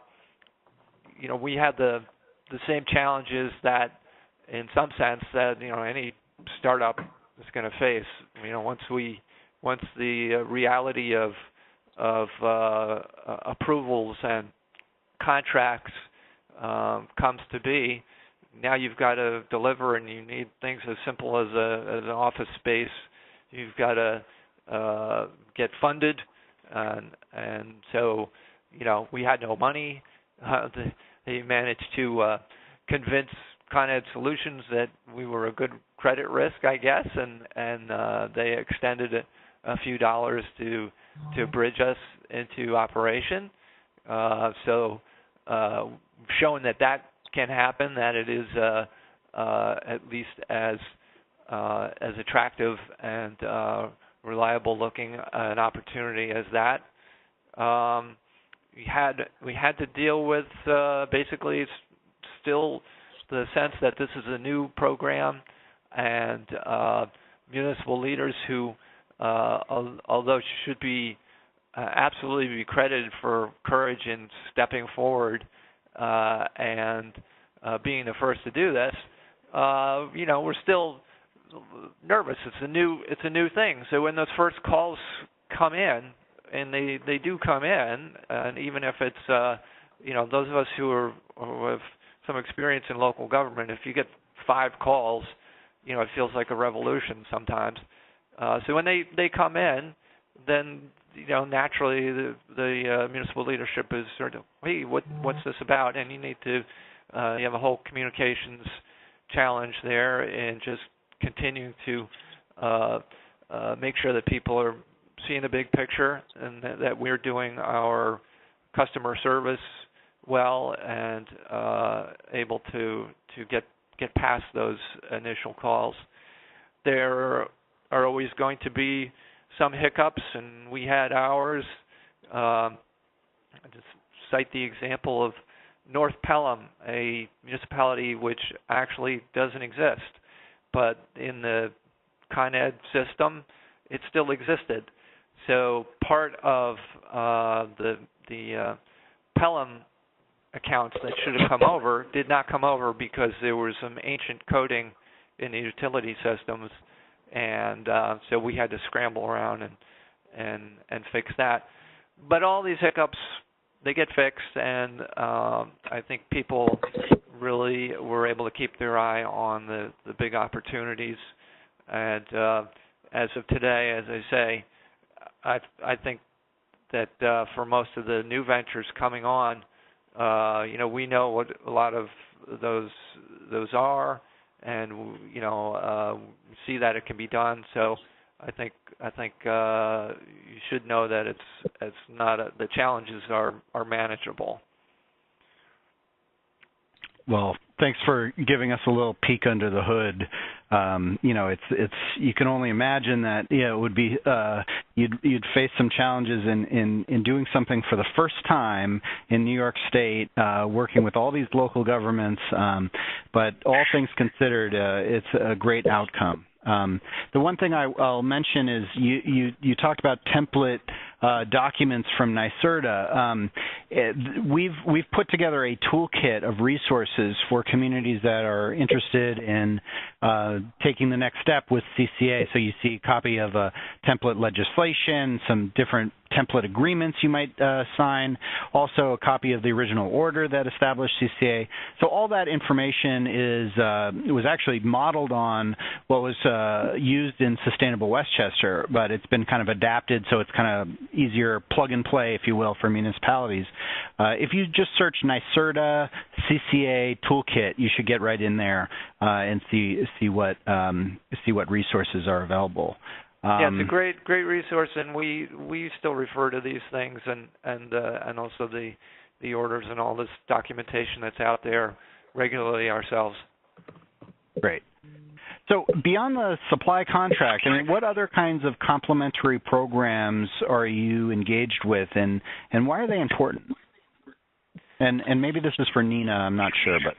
we had the same challenges that, in some sense, that any startup is going to face. Once the reality of approvals and contracts comes to be, now you've got to deliver, and you need things as simple as an office space. You've got to get funded, and so we had no money. They managed to convince Con Ed Solutions that we were a good credit risk, I guess, and they extended a few dollars to bridge us into operation. So showing that can happen, that it is at least as attractive and reliable looking an opportunity as that. We had to deal with basically still the sense that this is a new program, and municipal leaders who, although should be absolutely be credited for courage in stepping forward and being the first to do this, we're still nervous. It's a new thing. So when those first calls come in, and they do come in, and even if it's those of us who have some experience in local government, if you get 5 calls, it feels like a revolution sometimes. So when they come in, then naturally the municipal leadership is sort of, hey, what's this about? And you need to you have a whole communications challenge there, and just continuing to make sure that people are seeing the big picture, and that we're doing our customer service well, and able to get past those initial calls. There are always going to be some hiccups, and we had ours. I just cite the example of North Pelham, a municipality which actually doesn't exist, but in the Con Ed system, it still existed. So part of the Pelham accounts that should have come over did not come over because there was some ancient coding in the utility systems, and so we had to scramble around and fix that. But all these hiccups, they get fixed, and I think people really were able to keep their eye on the big opportunities. And as of today, as I say, I think that for most of the new ventures coming on, we know what a lot of those are, and we see that it can be done. So I think you should know that it's not the challenges are manageable. Well, thanks for giving us a little peek under the hood. It's you can only imagine that it would be you'd face some challenges in doing something for the first time in New York State, working with all these local governments. But all things considered, it's a great outcome. The one thing I'll mention is you talked about template documents from NYSERDA. We've put together a toolkit of resources for communities that are interested in taking the next step with CCA. So you see a copy of template legislation, some different template agreements you might sign, also a copy of the original order that established CCA. So all that information was actually modeled on what was used in Sustainable Westchester, but it's been kind of adapted so it's kind of easier plug and play, if you will, for municipalities. If you just search NYSERDA CCA Toolkit, you should get right in there and see what resources are available. Yeah, it's a great resource, and we still refer to these things and also the orders and all this documentation that's out there regularly ourselves. Great. So beyond the supply contract, I mean, what other kinds of complementary programs are you engaged with, and why are they important? And maybe this is for Nina, I'm not sure, but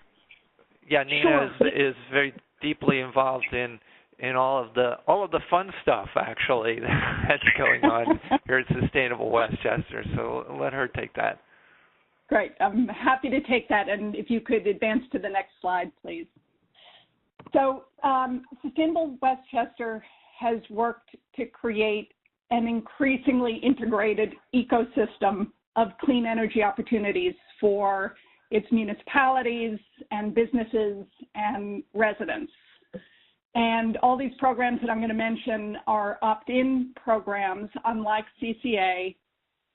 yeah, Nina is very deeply involved in all of the fun stuff actually that's going on here at Sustainable Westchester. So let her take that. Great. I'm happy to take that, and if you could advance to the next slide, please. So Sustainable Westchester has worked to create an increasingly integrated ecosystem of clean energy opportunities for its municipalities and businesses and residents. And all these programs that I'm going to mention are opt-in programs, unlike CCA,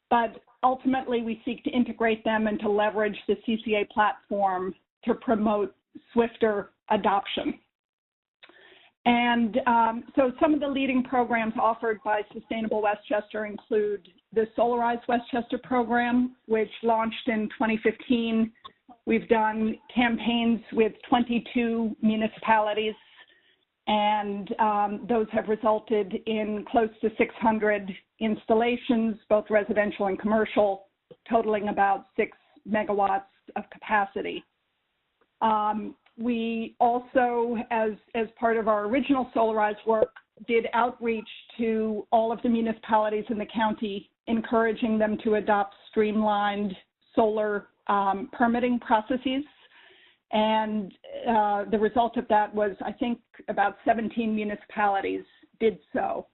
but ultimately we seek to integrate them and to leverage the CCA platform to promote swifter adoption. And so some of the leading programs offered by Sustainable Westchester include the Solarize Westchester program, which launched in 2015. We've done campaigns with 22 municipalities, and those have resulted in close to 600 installations, both residential and commercial, totaling about 6 megawatts of capacity. We also, as part of our original Solarize work, did outreach to all of the municipalities in the county, encouraging them to adopt streamlined solar permitting processes. And the result of that was, I think, about 17 municipalities did so.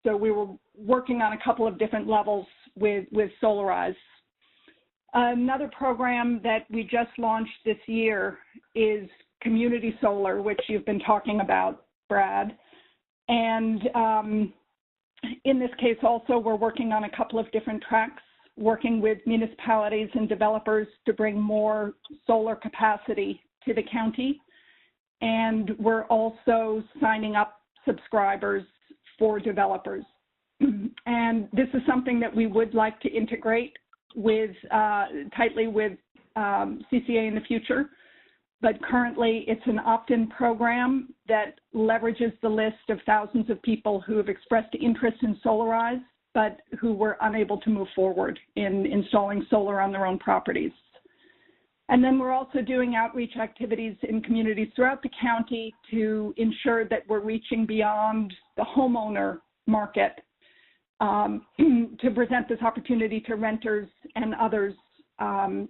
So we were working on a couple of different levels with Solarize. Another program that we just launched this year is Community Solar, which you've been talking about, Brad. And in this case also, we're working on a couple of different tracks, working with municipalities and developers to bring more solar capacity to the county. And we're also signing up subscribers for developers. And this is something that we would like to integrate with tightly with CCA in the future. But currently, it's an opt-in program that leverages the list of thousands of people who have expressed interest in Solarize, but who were unable to move forward in installing solar on their own properties. And then we're also doing outreach activities in communities throughout the county to ensure that we're reaching beyond the homeowner market to present this opportunity to renters and others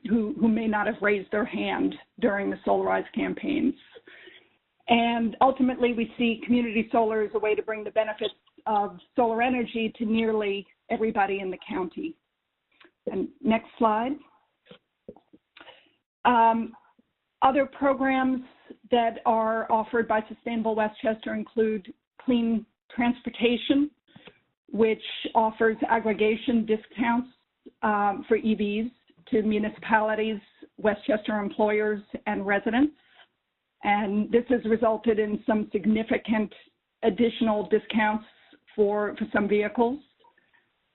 who may not have raised their hand during the Solarize campaigns. And ultimately, we see community solar as a way to bring the benefits of solar energy to nearly everybody in the county. And next slide. Other programs that are offered by Sustainable Westchester include Clean Transportation, which offers aggregation discounts for EVs to municipalities, Westchester employers, and residents. And this has resulted in some significant additional discounts for some vehicles.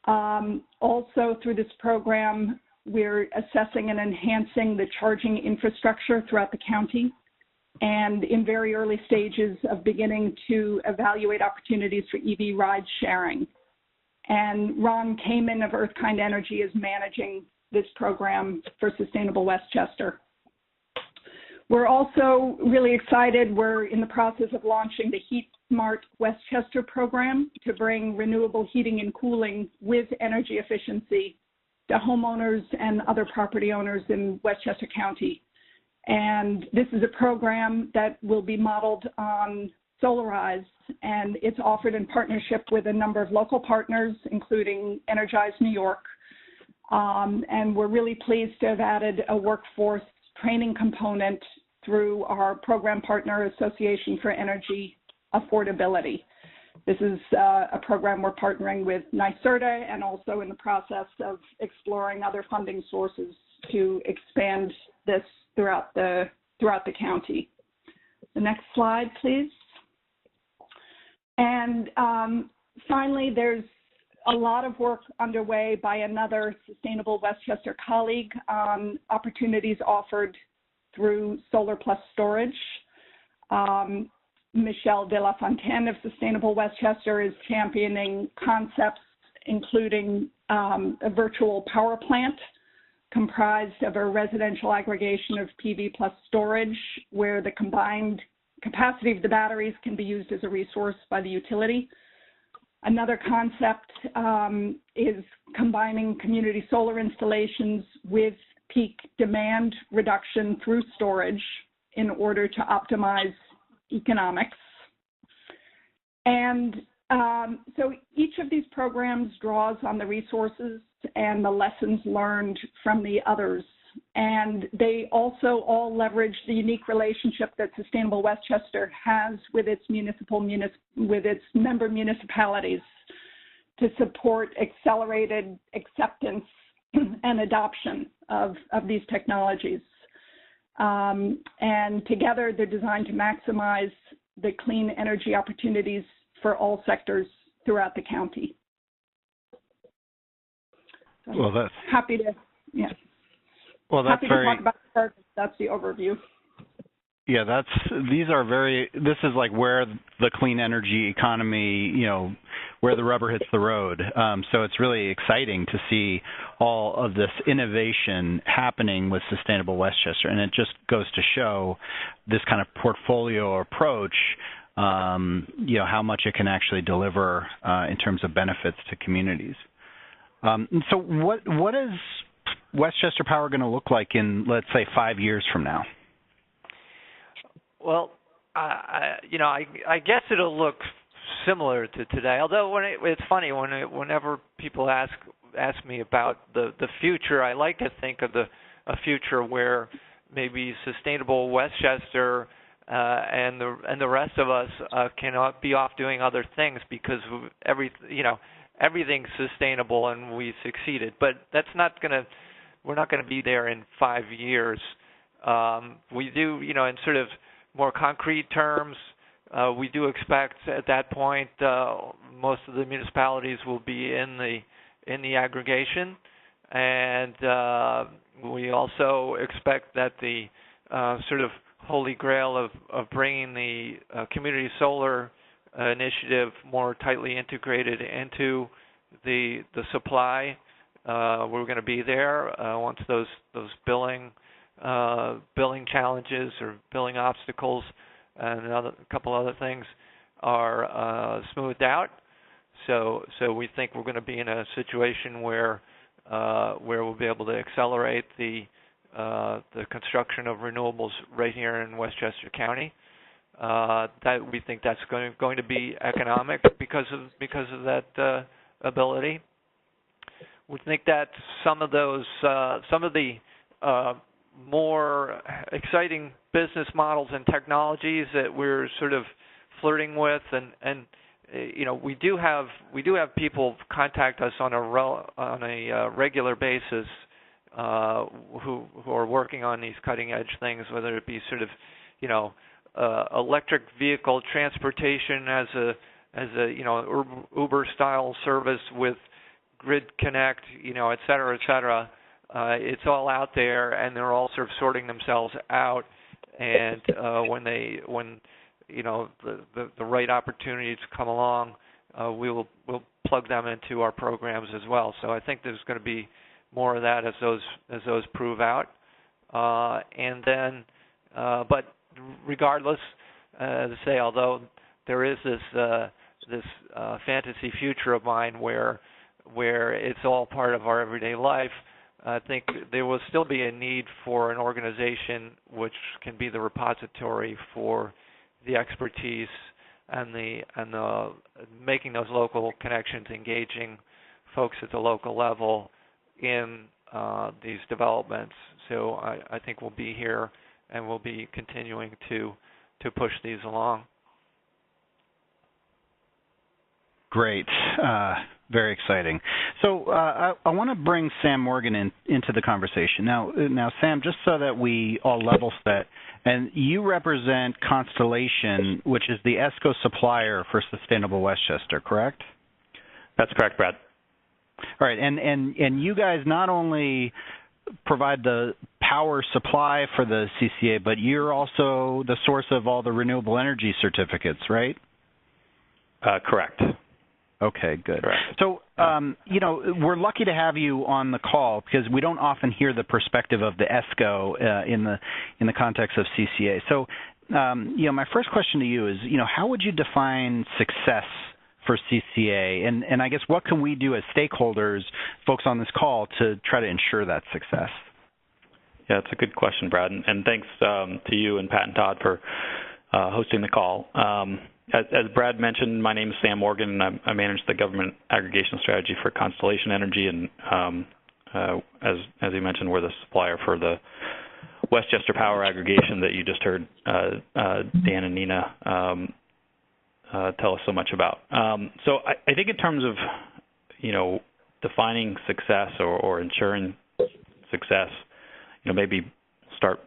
Also, through this program, we're assessing and enhancing the charging infrastructure throughout the county, and in very early stages of beginning to evaluate opportunities for EV ride sharing. And Ron Kamen of Earthkind Energy is managing this program for Sustainable Westchester. We're also really excited. We're in the process of launching the Heat Smart Westchester program to bring renewable heating and cooling with energy efficiency to homeowners and other property owners in Westchester County. And this is a program that will be modeled on Solarize, and it's offered in partnership with a number of local partners, including Energize New York. And we're really pleased to have added a workforce training component through our program partner, Association for Energy Affordability. This is a program we're partnering with NYSERDA and also in the process of exploring other funding sources to expand this throughout the county. The next slide, please. And finally, there's a lot of work underway by another Sustainable Westchester colleague on opportunities offered through solar plus storage. Michelle De La Fontaine of Sustainable Westchester is championing concepts including a virtual power plant comprised of a residential aggregation of PV plus storage, where the combined capacity of the batteries can be used as a resource by the utility. Another concept is combining community solar installations with peak demand reduction through storage in order to optimize economics. And so each of these programs draws on the resources and the lessons learned from the others. And they also all leverage the unique relationship that Sustainable Westchester has with its member municipalities to support accelerated acceptance and adoption of these technologies. And together, they're designed to maximize the clean energy opportunities for all sectors throughout the county. So well, that's happy to, yeah. Well, that's happy to talk about the service. That's the overview. Yeah, this is like where the clean energy economy, where the rubber hits the road. So it's really exciting to see all of this innovation happening with Sustainable Westchester. And it just goes to show this kind of portfolio approach, how much it can actually deliver in terms of benefits to communities. So what is Westchester Power going to look like in, let's say, 5 years from now? Well, I guess it'll look similar to today. Although it's funny whenever people ask me about the future, I like to think of a future where maybe Sustainable Westchester and the rest of us can be off doing other things because everything's sustainable and we succeeded. But we're not going to be there in 5 years. We do, in sort of more concrete terms, we do expect at that point most of the municipalities will be in the aggregation, and we also expect that the sort of holy grail of bringing the community solar initiative more tightly integrated into the supply. We're going to be there once those billing challenges or billing obstacles and a couple other things are smoothed out. So we think we're going to be in a situation where we'll be able to accelerate the construction of renewables right here in Westchester County. That we think that's going to be economic because of that ability. We think that some of the more exciting business models and technologies that we're sort of flirting with, and we do have people contact us on a regular basis who are working on these cutting edge things, whether it be sort of electric vehicle transportation as a Uber style service with Grid Connect, et cetera, et cetera. It's all out there, and they're all sort of sorting themselves out. And when the right opportunities come along, we'll plug them into our programs as well. So I think there's going to be more of that as those prove out. And then, but regardless, as I say, although there is this fantasy future of mine where it's all part of our everyday life, I think there will still be a need for an organization which can be the repository for the expertise and the making those local connections, engaging folks at the local level in these developments. So I think we'll be here and we'll be continuing to push these along. Great. Very exciting. So I want to bring Sam Morgan into the conversation. Now, Sam, just so that we all level set, and you represent Constellation, which is the ESCO supplier for Sustainable Westchester, correct? That's correct, Brad. All right, and you guys not only provide the power supply for the CCA, but you're also the source of all the renewable energy certificates, right? Correct. Okay, good. Correct. So, we're lucky to have you on the call because we don't often hear the perspective of the ESCO in the context of CCA. So, my first question to you is, how would you define success for CCA? And I guess what can we do as stakeholders, folks on this call, to try to ensure that success? Yeah, it's a good question, Brad, and thanks to you and Pat and Todd for hosting the call. As Brad mentioned, my name is Sam Morgan, and I manage the government aggregation strategy for Constellation Energy, and as you mentioned, we're the supplier for the Westchester Power Aggregation that you just heard Dan and Nina tell us so much about. So I think in terms of, defining success or ensuring success, maybe start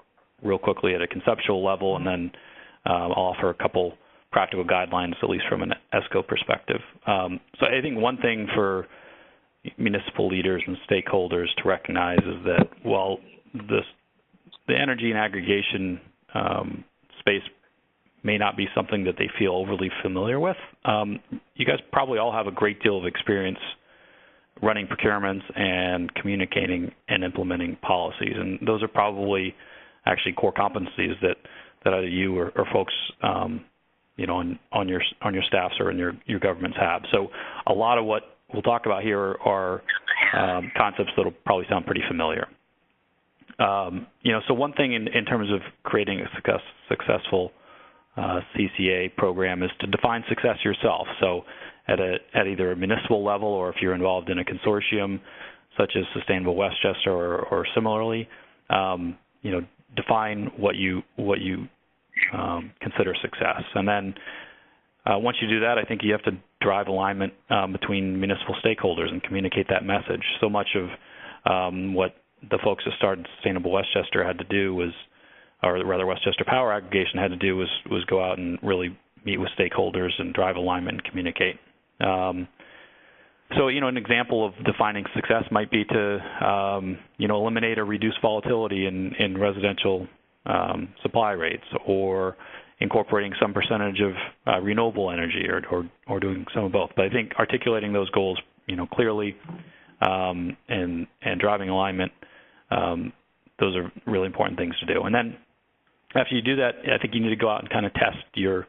real quickly at a conceptual level and then I'll offer a couple practical guidelines, at least from an ESCO perspective. So I think one thing for municipal leaders and stakeholders to recognize is that while the energy and aggregation space may not be something that they feel overly familiar with, you guys probably all have a great deal of experience running procurements and communicating and implementing policies, and those are probably actually core competencies that either you or folks on your staffs or in your governments have. So a lot of what we'll talk about here are concepts that'll probably sound pretty familiar. So one thing in terms of creating a successful CCA program is to define success yourself. So at either a municipal level, or if you're involved in a consortium such as Sustainable Westchester or similarly, define what you consider success. And then once you do that, I think you have to drive alignment between municipal stakeholders and communicate that message. So much of what the folks that started Sustainable Westchester had to do was, or rather Westchester Power Aggregation had to do was go out and really meet with stakeholders and drive alignment and communicate. So, an example of defining success might be to, eliminate or reduce volatility in residential supply rates, or incorporating some percentage of renewable energy, or doing some of both. But I think articulating those goals, clearly, and driving alignment, those are really important things to do. And then after you do that, I think you need to go out and kind of test your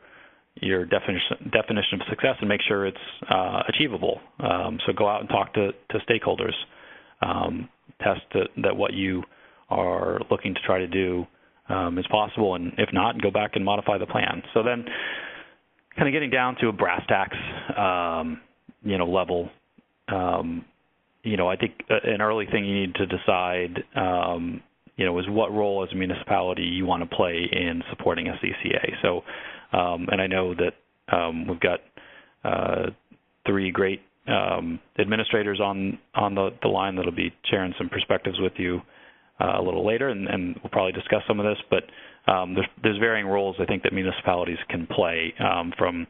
definition of success and make sure it's achievable. So go out and talk to stakeholders, test that what you are looking to try to do is possible, and if not, go back and modify the plan. So then, kind of getting down to a brass tacks, level. I think an early thing you need to decide, is what role as a municipality you want to play in supporting a CCA. So, and I know that we've got three great administrators on the line that'll be sharing some perspectives with you a little later, and we'll probably discuss some of this. But there's varying roles I think that municipalities can play, from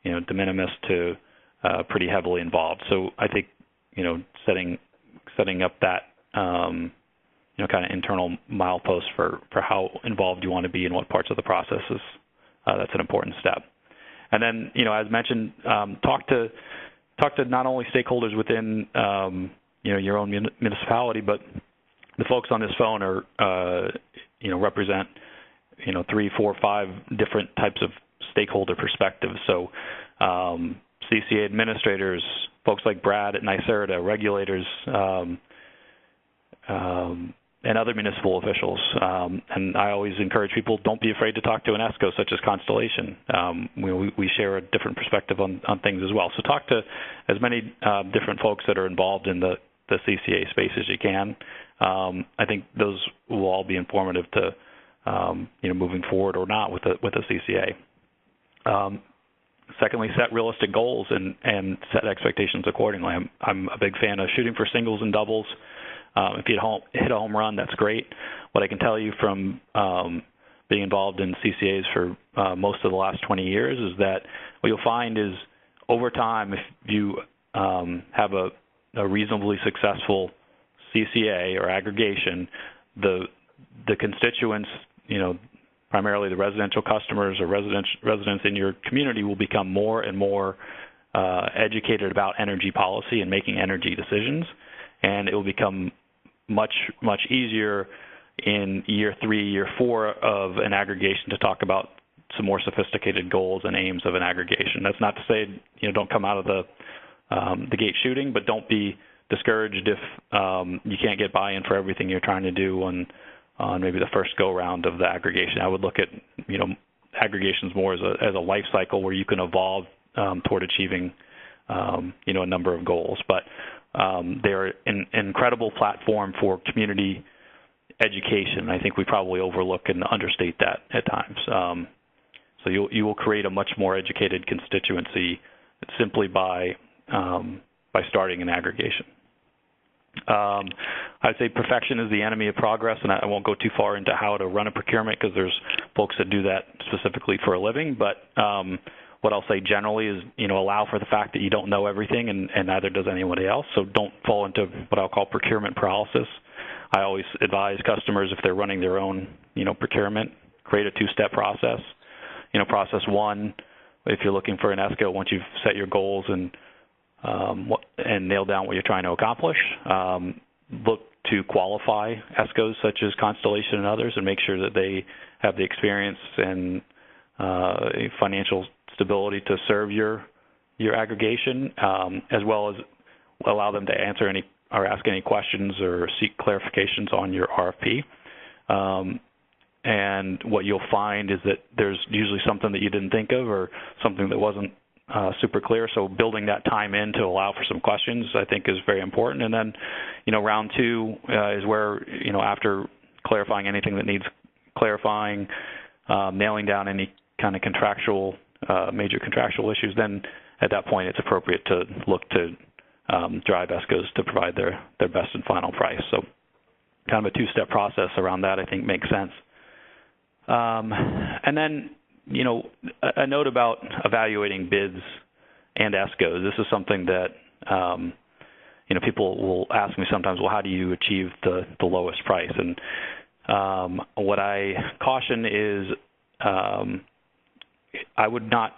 de minimis to pretty heavily involved. So I think setting up that kind of internal milepost for how involved you want to be in what parts of the process is that's an important step. And then as mentioned, talk to not only stakeholders within your own municipality, but the folks on this phone are represent 3, 4, 5 different types of stakeholder perspectives. So CCA administrators, folks like Brad at NYSERDA, regulators, and other municipal officials. And I always encourage people, don't be afraid to talk to an ESCO such as Constellation. We share a different perspective on things as well. So talk to as many different folks that are involved in the CCA space as you can. I think those will all be informative to moving forward or not with a CCA. Secondly, set realistic goals and set expectations accordingly. I'm a big fan of shooting for singles and doubles. If you hit a home run, that's great. What I can tell you from being involved in CCAs for most of the last 20 years is that what you'll find is over time, if you have a reasonably successful CCA or aggregation, the constituents, primarily the residential customers or residents in your community will become more and more educated about energy policy and making energy decisions, and it will become much easier in year 3, year 4 of an aggregation to talk about some more sophisticated goals and aims of an aggregation. That's not to say don't come out of the gate shooting, but don't be discouraged if you can't get buy-in for everything you're trying to do on maybe the first go-round of the aggregation. I would look at aggregations more as a life cycle where you can evolve toward achieving a number of goals. But they're an incredible platform for community education. I think we probably overlook and understate that at times. So you will create a much more educated constituency simply by starting an aggregation. I'd say perfection is the enemy of progress, and I won't go too far into how to run a procurement because there's folks that do that specifically for a living. But what I'll say generally is, allow for the fact that you don't know everything, and neither does anybody else. So don't fall into what I'll call procurement paralysis. I always advise customers, if they're running their own, procurement, create a 2-step process. Process 1, if you're looking for an ESCO, once you've set your goals and nailed down what you're trying to accomplish, look to qualify ESCOs such as Constellation and others, and make sure that they have the experience and financial stability to serve your aggregation, as well as allow them to answer any or ask any questions or seek clarifications on your RFP. And what you'll find is that there's usually something that you didn't think of or something that wasn't super clear. So building that time in to allow for some questions, I think, is very important. And then, round 2 is where, after clarifying anything that needs clarifying, nailing down any kind of major contractual issues, then at that point it's appropriate to look to drive ESCOs to provide their best and final price. So kind of a 2-step process around that, I think, makes sense. And then, a note about evaluating bids and ESCOs. This is something that, people will ask me sometimes, well, how do you achieve the lowest price? And what I caution is I would not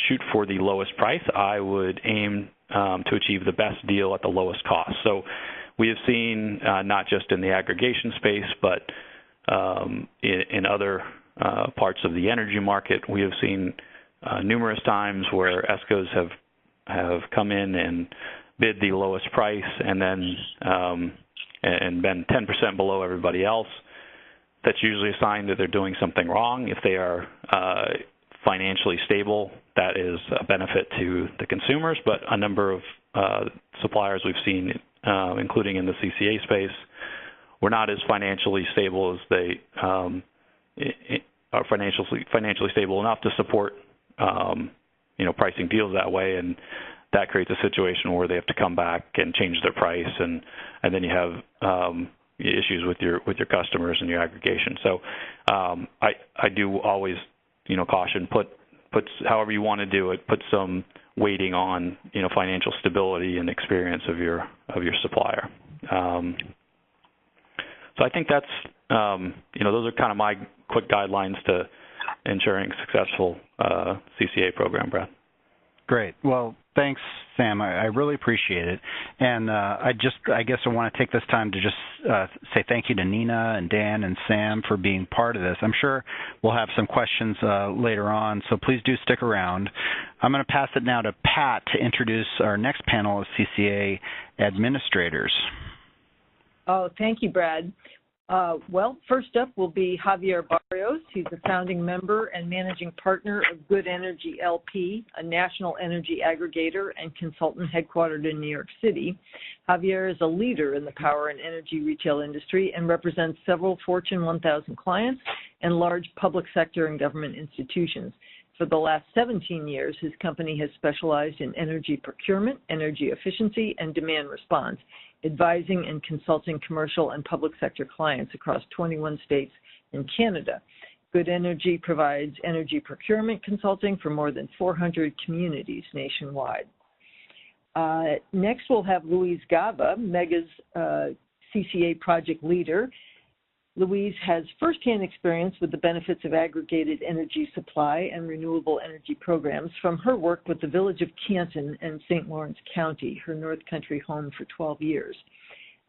shoot for the lowest price. I would aim to achieve the best deal at the lowest cost. So we have seen, not just in the aggregation space, but in other parts of the energy market, we have seen numerous times where ESCOs have come in and bid the lowest price and then and been 10% below everybody else. That's usually a sign that they're doing something wrong. If they are financially stable, that is a benefit to the consumers, but a number of suppliers we've seen, including in the CCA space, were not as financially stable as they are financially stable enough to support pricing deals that way, and that creates a situation where they have to come back and change their price, and then you have issues with your customers and your aggregation. So I do always caution, put however you want to do it, put some weighting on financial stability and experience of your supplier. So I think that's those are kind of my quick guidelines to ensuring successful CCA program, Brad. Great. Well, thanks, Sam. I really appreciate it. And I guess I want to take this time to just say thank you to Nina and Dan and Sam for being part of this. I'm sure we'll have some questions later on, so please do stick around. I'm going to pass it now to Pat to introduce our next panel of CCA administrators. Oh, thank you, Brad. Well, first up will be Javier Barrios. He's a founding member and managing partner of Good Energy LP, a national energy aggregator and consultant headquartered in New York City. Javier is a leader in the power and energy retail industry and represents several Fortune 1000 clients and large public sector and government institutions. For the last 17 years, his company has specialized in energy procurement, energy efficiency, and demand response, advising and consulting commercial and public sector clients across 21 states and Canada. Good Energy provides energy procurement consulting for more than 400 communities nationwide. Next, we'll have Louise Gava, MEGA's CCA project leader. Louise has firsthand experience with the benefits of aggregated energy supply and renewable energy programs from her work with the Village of Canton and St. Lawrence County, her North Country home for 12 years.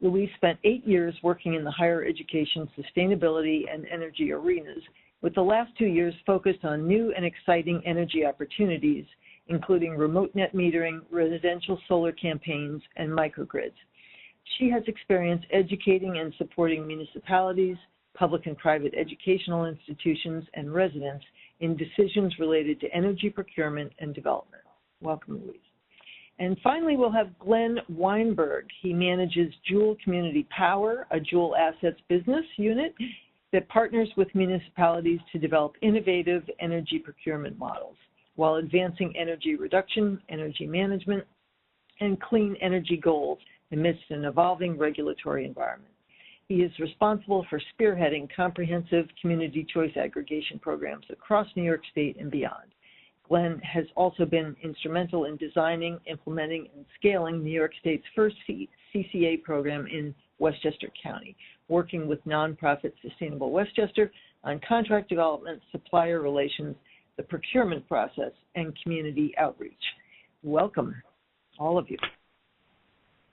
Louise spent 8 years working in the higher education, sustainability, and energy arenas, with the last 2 years focused on new and exciting energy opportunities, including remote net metering, residential solar campaigns, and microgrids. She has experience educating and supporting municipalities, public and private educational institutions, and residents in decisions related to energy procurement and development. Welcome, Louise. And finally, we'll have Glenn Weinberg. He manages Joule Community Power, a Joule Assets business unit that partners with municipalities to develop innovative energy procurement models while advancing energy reduction, energy management, and clean energy goals amidst an evolving regulatory environment. He is responsible for spearheading comprehensive community choice aggregation programs across New York State and beyond. Glenn has also been instrumental in designing, implementing, and scaling New York State's first CCA program in Westchester County, working with nonprofit Sustainable Westchester on contract development, supplier relations, the procurement process, and community outreach. Welcome, all of you.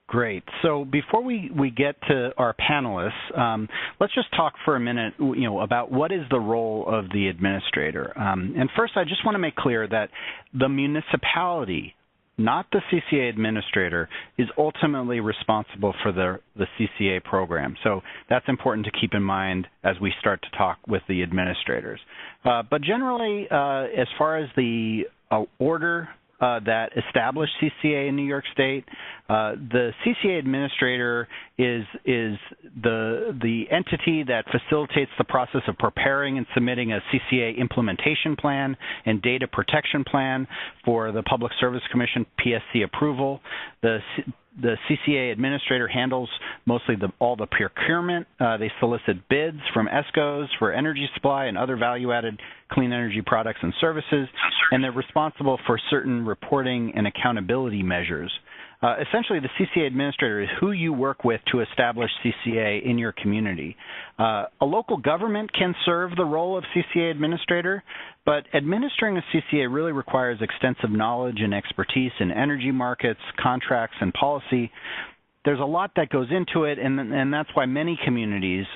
Great. So before we get to our panelists, let's just talk for a minute, about what is the role of the administrator. And first, I just want to make clear that the municipality, not the CCA administrator, is ultimately responsible for the CCA program. So that's important to keep in mind as we start to talk with the administrators. But generally, as far as the order that established CCA in New York State, the CCA administrator is the entity that facilitates the process of preparing and submitting a CCA implementation plan and data protection plan for the Public Service Commission PSC approval. The CCA administrator handles mostly all the procurement. They solicit bids from ESCOs for energy supply and other value-added clean energy products and services, and they're responsible for certain reporting and accountability measures. Essentially, the CCA administrator is who you work with to establish CCA in your community. A local government can serve the role of CCA administrator, but administering a CCA really requires extensive knowledge and expertise in energy markets, contracts, and policy. There's a lot that goes into it, and that's why many communities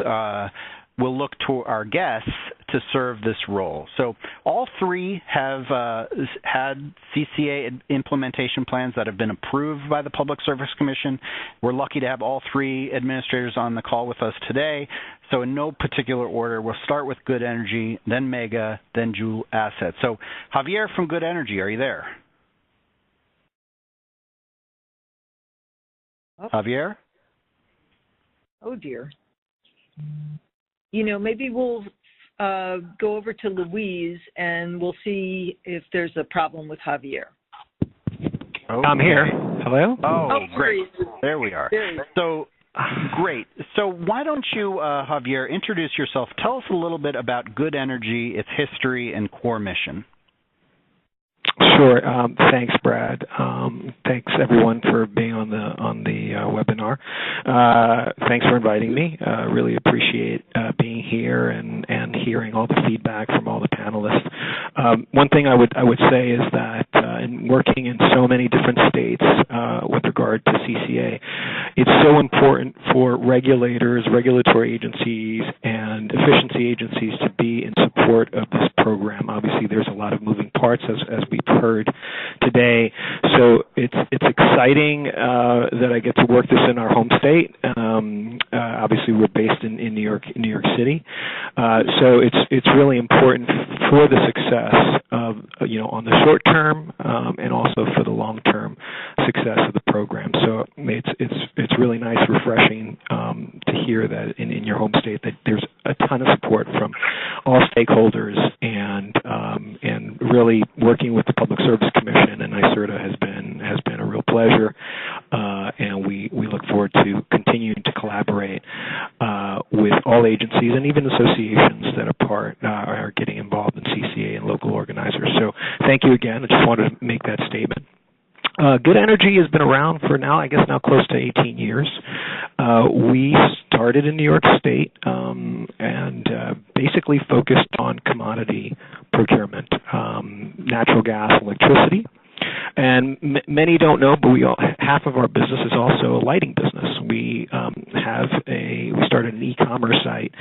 will look to our guests to serve this role. So all three have had CCA implementation plans that have been approved by the Public Service Commission. We're lucky to have all three administrators on the call with us today. So in no particular order, we'll start with Good Energy, then Mega, then Joule Assets. So Javier from Good Energy, are you there? Oh. Javier? Oh, dear. Maybe we'll go over to Louise and we'll see if there's a problem with Javier. Oh, I'm here. Hello? Oh, great. There we are. So, great. So why don't you, Javier, introduce yourself. Tell us a little bit about Good Energy, its history, and core mission. Sure. Thanks, Brad. Thanks everyone for being on the webinar. Thanks for inviting me. Really appreciate being here and hearing all the feedback from all the panelists. One thing I would say is that in working in so many different states with regard to CCA, it's so important for regulators, regulatory agencies, and efficiency agencies to be in support of this program. Obviously, there's a lot of moving parts as we've heard today. So it's exciting that I get to work this in our home state. Obviously, we're based in New York City. So it's really important for the success of on the short term and also for the long term success of the program. So it's really nice, refreshing to hear that in your home state that there's a ton of support from all stakeholders and really working with the Public Service Commission and NYSERDA has been a real pleasure, and we look forward to continuing to collaborate with all agencies and even associations that are getting involved in CCA and local organizers. So thank you again. I just wanted to make that statement. Good Energy has been around for now, I guess now close to 18 years. We started in New York State and basically focused on commodity procurement, natural gas, electricity. And many don't know, but half of our business is also a lighting business. We started an e-commerce site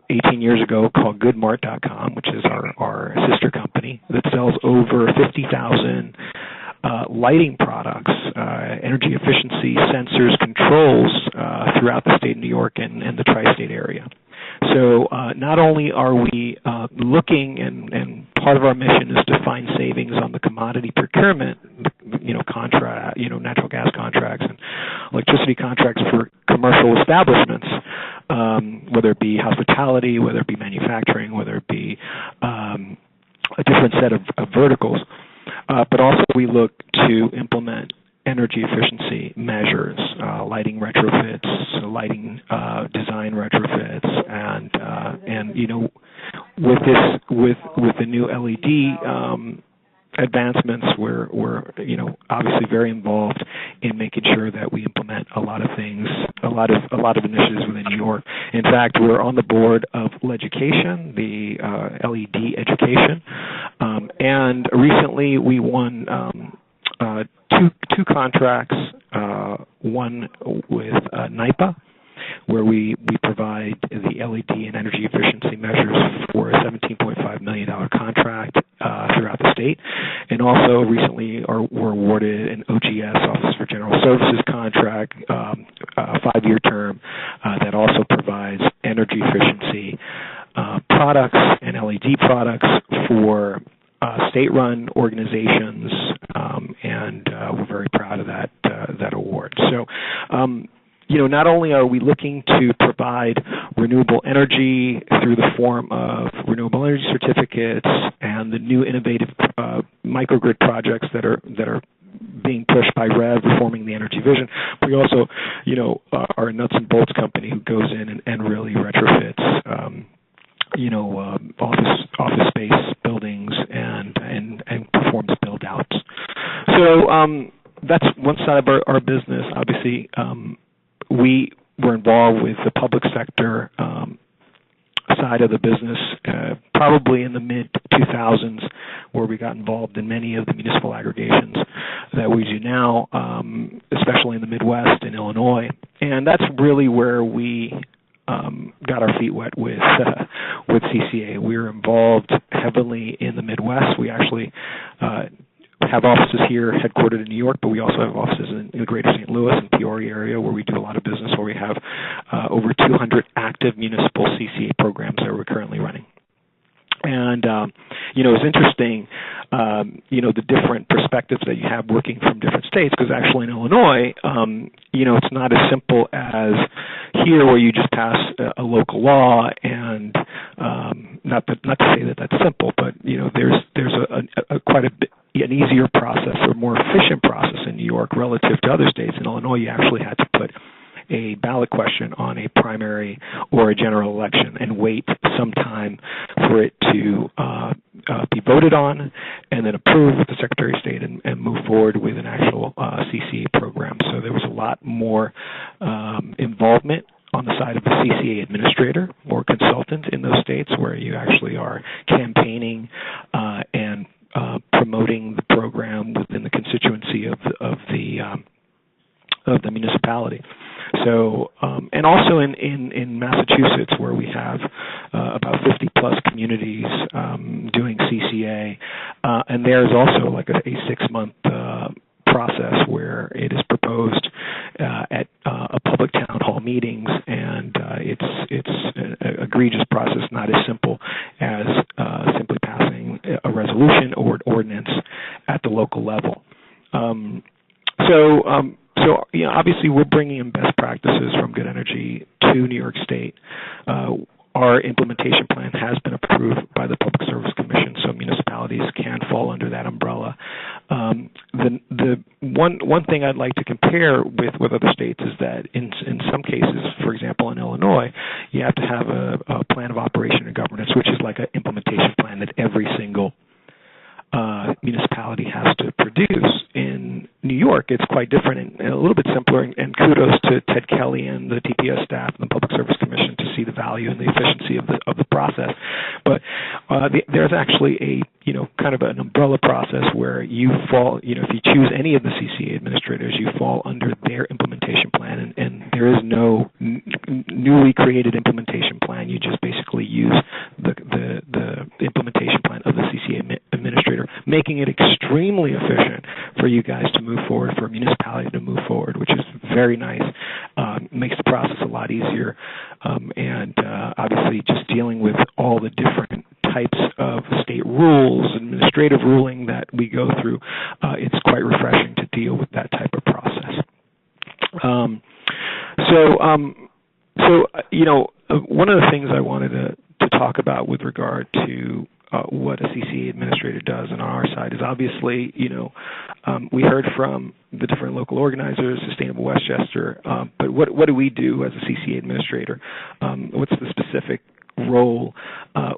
18 years ago called goodmart.com, which is our sister company that sells over 50,000 lighting products, energy efficiency sensors, controls throughout the state of New York and the tri-state area. So not only are we looking, and part of our mission is to find savings on the commodity procurement, natural gas contracts and electricity contracts for commercial establishments, whether it be hospitality, whether it be manufacturing, whether it be a different set of verticals. But also we look to implement energy efficiency measures, lighting retrofits, lighting design retrofits, and with the new LED advancements, we're obviously very involved in making sure that we implement a lot of things, a lot of initiatives within New York. In fact, we're on the board of Legication, the LED education, and recently we won two contracts, one with NYPA, where we provide the LED and energy efficiency measures for a $17.5 million contract throughout the state. And also recently we're awarded an OGS, Office for General Services contract, a 5-year term that also provides energy efficiency products and LED products for state-run organizations, and we're very proud of that award. So, not only are we looking to provide renewable energy through the form of renewable energy certificates and the new innovative microgrid projects that are being pushed by REV, reforming the energy vision, but we also, are a nuts and bolts company who goes in and really retrofits office space buildings and performs build outs. So that's one side of our business. Obviously, we were involved with the public sector side of the business probably in the mid-2000s, where we got involved in many of the municipal aggregations that we do now, especially in the Midwest and Illinois. And that's really where we got our feet wet with CCA. We were involved heavily in the Midwest. We actually have offices here headquartered in New York, but we also have offices in the greater St. Louis and Peoria area where we do a lot of business, where we have over 200 active municipal CCA programs that we're currently running. And, it's interesting, the different perspectives that you have working from different states, because actually in Illinois, it's not as simple as here where you just pass a local law, and not to say that that's simple, but, there's a quite a bit, an easier process or more efficient process in New York relative to other states. In Illinois, you actually had to put a ballot question on a primary or a general election and wait some time for it to be voted on and then approved with the Secretary of State and move forward with an actual CCA program. So there was a lot more involvement on the side of the CCA administrator or consultant in those states, where you actually are campaigning and promoting the program within the constituency of the municipality. So, and also in Massachusetts, where we have about 50 plus communities doing CCA, and there's also like a 6-month process where it is proposed at a public town hall meetings, and it's an egregious process, not as simple as simply passing a resolution or an ordinance at the local level. So obviously we're bringing in best practices from Good Energy to New York State. Our implementation plan has been approved by the Public Service Commission, so municipalities can fall under that umbrella. The one thing I'd like to compare with other states is that in some cases, for example, in Illinois, you have to have a plan of operation and governance, which is like an implementation plan that every single municipality has to produce. In New York, it's quite different and a little bit simpler, and kudos to Ted Kelly and the TPS staff and the Public Service Commission to see the value and the efficiency of the process. But there's actually a kind of an umbrella process where you fall, if you choose any of the CCA administrators, you fall under their implementation plan, and there is no newly created implementation plan. You just basically use the implementation plan of the CCA administrator, making it extremely efficient for you guys to move forward, for a municipality to move forward, which is very nice. Makes the process a lot easier, and obviously just dealing with all the different types of state rules, administrative ruling that we go through, it's quite refreshing to deal with that type of process. One of the things I wanted to talk about with regard to what a CCA administrator does on our side is obviously, we heard from the different local organizers, Sustainable Westchester, but what do we do as a CCA administrator? What's the specific role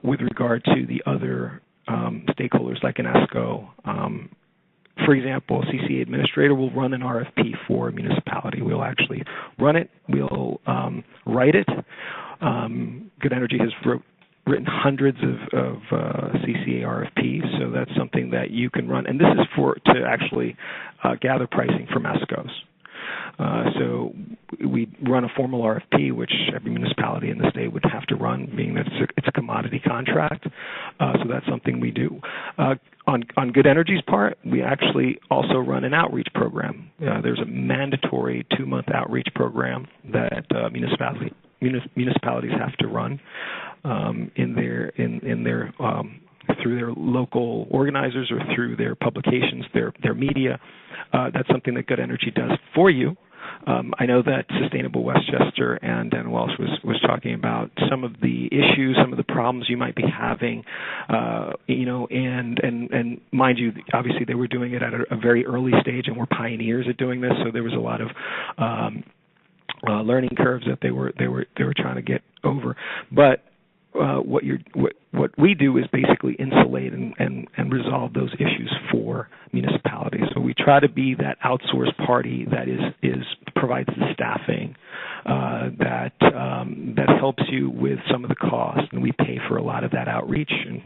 with regard to the other stakeholders like an ESCO? For example, a CCA administrator will run an RFP for a municipality. We'll actually run it. We'll write it. Good Energy has written hundreds of CCA RFPs, so that's something that you can run. And this is to actually gather pricing from ESCOs. So we run a formal RFP, which every municipality in the state would have to run, being that it's a commodity contract. So that's something we do. On Good Energy's part, we actually also run an outreach program. There's a mandatory 2-month outreach program that municipalities have to run through their local organizers or through their publications, their media. That's something that Good Energy does for you. I know that Sustainable Westchester and Dan Walsh was talking about some of the issues, some of the problems you might be having, and mind you, obviously they were doing it at a very early stage, and we're pioneers at doing this, so there was a lot of learning curves that they were trying to get over. But what we do is basically insulate and resolve those issues for municipalities. So we try to be that outsourced party that provides the staffing that helps you with some of the costs, and we pay for a lot of that outreach, and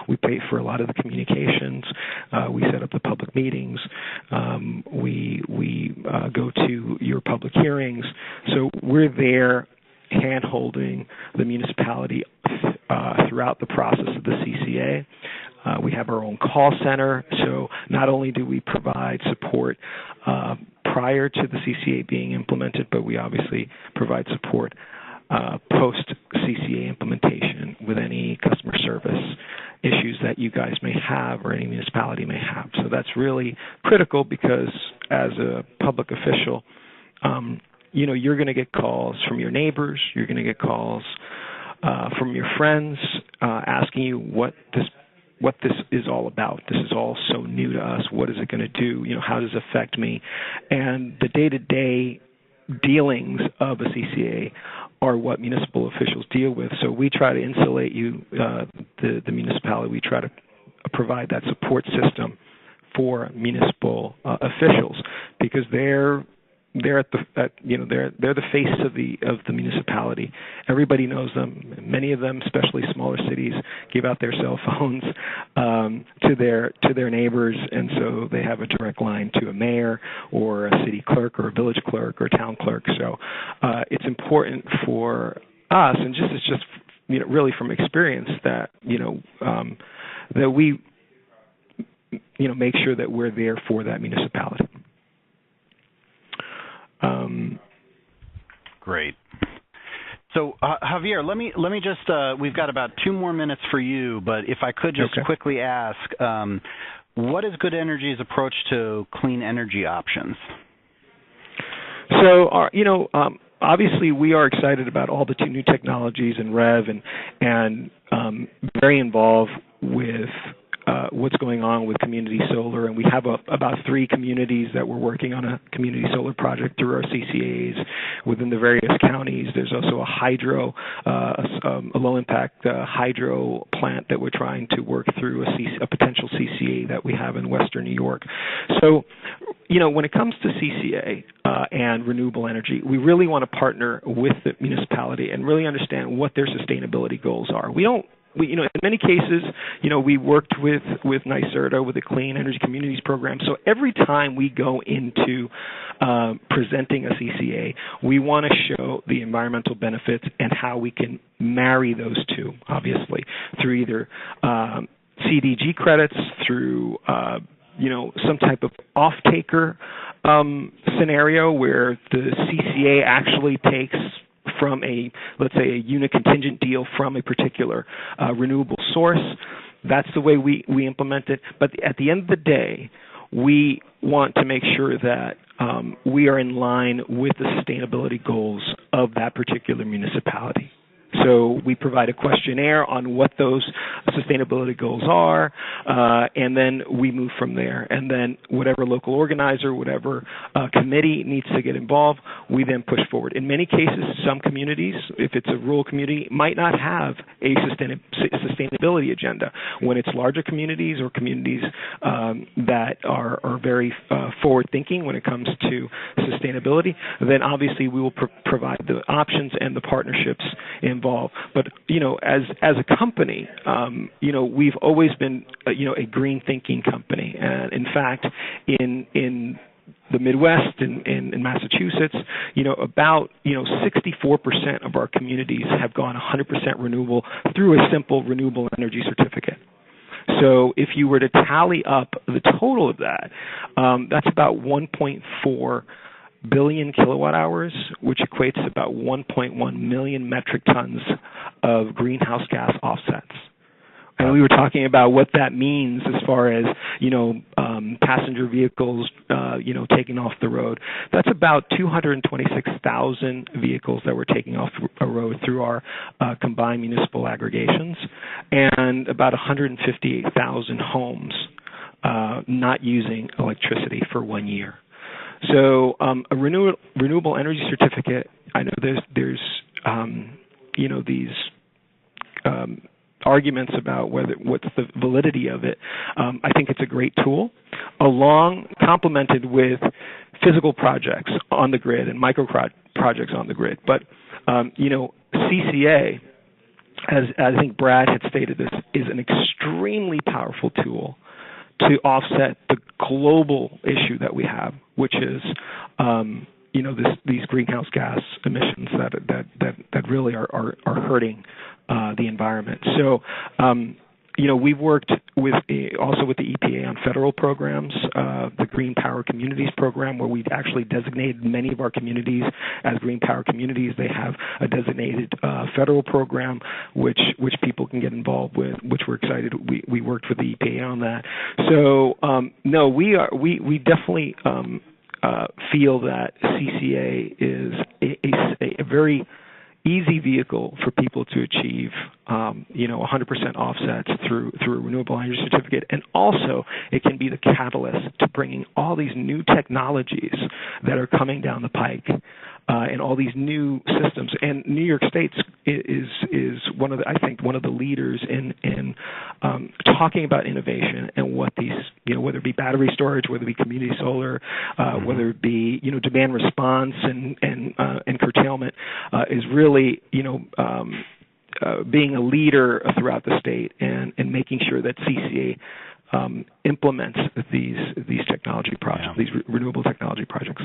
we pay for a lot of the communications. We set up the public meetings. We go to your public hearings. So we're there hand-holding the municipality throughout the process of the CCA. We have our own call center, so not only do we provide support prior to the CCA being implemented, but we obviously provide support post-CCA implementation with any customer service issues that you guys may have or any municipality may have. So that's really critical because as a public official, you're going to get calls from your neighbors. You're going to get calls from your friends asking you what this is all about. This is all so new to us. What is it going to do? How does it affect me? And the day-to-day dealings of a CCA are what municipal officials deal with. So we try to insulate you, the municipality. We try to provide that support system for municipal officials because they're the face of the municipality. Everybody knows them. Many of them, especially smaller cities, give out their cell phones to their neighbors, and so they have a direct line to a mayor or a city clerk or a village clerk or a town clerk. So it's important for us, and it's just really from experience that that we make sure that we're there for that municipality. Great. So Javier, let me just we've got about 2 more minutes for you, but if I could just quickly ask, what is Good Energy's approach to clean energy options? So obviously we are excited about all the new technologies and REV and very involved with what's going on with community solar, and we have about 3 communities that we're working on a community solar project through our CCAs within the various counties. There's also a hydro, a low-impact hydro plant that we're trying to work through, a potential CCA that we have in Western New York. So, when it comes to CCA and renewable energy, we really want to partner with the municipality and really understand what their sustainability goals are. In many cases, we worked with NYSERDA, with the Clean Energy Communities Program. So every time we go into presenting a CCA, we want to show the environmental benefits and how we can marry those two, obviously, through either CDG credits, through some type of off-taker scenario where the CCA actually takes from let's say, a unit contingent deal from a particular renewable source. That's the way we implement it. But at the end of the day, we want to make sure that we are in line with the sustainability goals of that particular municipality. So we provide a questionnaire on what those sustainability goals are, and then we move from there. And then whatever local organizer, whatever committee needs to get involved, we then push forward. In many cases, some communities, if it's a rural community, might not have a sustainability agenda. When it's larger communities or communities that are very forward-thinking when it comes to sustainability, then obviously we will provide the options and the partnerships involved. But as a company, we've always been a green thinking company, and in fact, in the Midwest and in Massachusetts, about 64% of our communities have gone 100% renewable through a simple renewable energy certificate. So if you were to tally up the total of that, that's about 1.4 billion kilowatt hours, which equates to about 1.1 million metric tons of greenhouse gas offsets. And we were talking about what that means as far as, passenger vehicles, taking off the road. That's about 226,000 vehicles that we're taking off the road through our combined municipal aggregations, and about 158,000 homes not using electricity for 1 year. So a renewable energy certificate, I know there's these arguments about what's the validity of it. I think it's a great tool, complemented with physical projects on the grid and micro projects on the grid. But CCA, as I think Brad had stated this, is an extremely powerful tool to offset the global issue that we have, which is, these greenhouse gas emissions that really are hurting the environment. So, we've worked also with the EPA on federal programs, the Green Power Communities program, where we've actually designated many of our communities as green power communities. They have a designated federal program which people can get involved with, which we're excited. We worked with the EPA on that. So we definitely feel that CCA is a very easy vehicle for people to achieve, 100% offsets through a renewable energy certificate, and also it can be the catalyst to bringing all these new technologies that are coming down the pike, and all these new systems. And New York State is one of the leaders in talking about innovation and what these, whether it be battery storage, whether it be community solar, whether it be demand response and curtailment, is really being a leader throughout the state and making sure that CCA implements these technology projects, these renewable technology projects.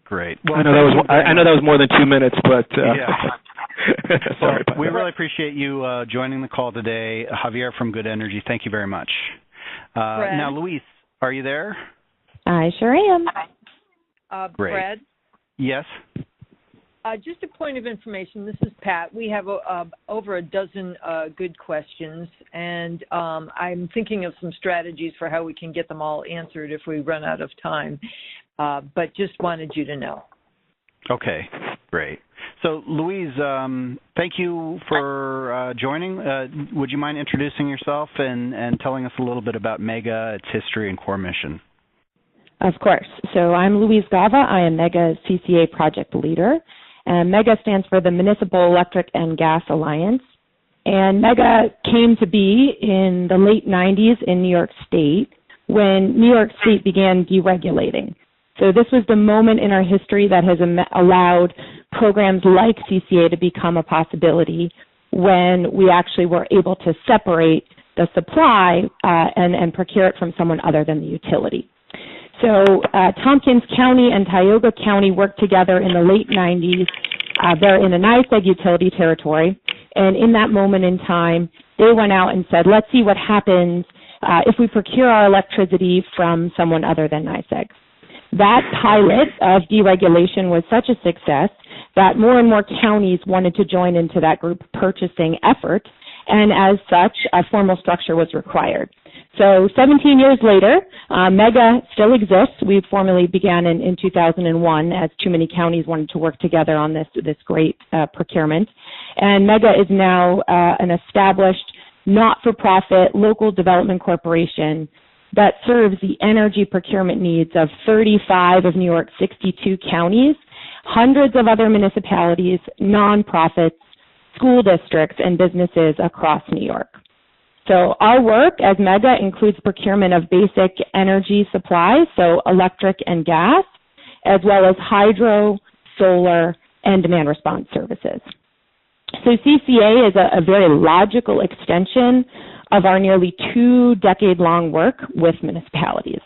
Great. Well, I know that was more than 2 minutes, but sorry. Well, we really appreciate you joining the call today, Javier from Good Energy. Thank you very much. Now, Luis, are you there? I sure am. Great. Brad? Yes. Just a point of information. This is Pat. We have over a dozen good questions, and I'm thinking of some strategies for how we can get them all answered if we run out of time. But just wanted you to know. Okay, great. So, Louise, thank you for joining. Would you mind introducing yourself and telling us a little bit about MEGA, its history, and core mission? Of course. So I'm Louise Gava. I am MEGA's CCA project leader. And MEGA stands for the Municipal Electric and Gas Alliance. And MEGA came to be in the late 90s in New York State when New York State began deregulating. So this was the moment in our history that has allowed programs like CCA to become a possibility when we actually were able to separate the supply and procure it from someone other than the utility. So Tompkins County and Tioga County worked together in the late 90s. They're in a NYSEG utility territory. And in that moment in time, they went out and said, let's see what happens if we procure our electricity from someone other than NYSEG. That pilot of deregulation was such a success that more and more counties wanted to join into that group purchasing effort, and as such, a formal structure was required. So 17 years later, MEGA still exists. We formally began in 2001 as too many counties wanted to work together on this great procurement. And MEGA is now an established, not-for-profit local development corporation that serves the energy procurement needs of 35 of New York's 62 counties, hundreds of other municipalities, nonprofits, school districts, and businesses across New York. So our work as MEGA includes procurement of basic energy supplies, so electric and gas, as well as hydro, solar, and demand response services. So CCA is a very logical extension of our nearly 2-decade-long work with municipalities.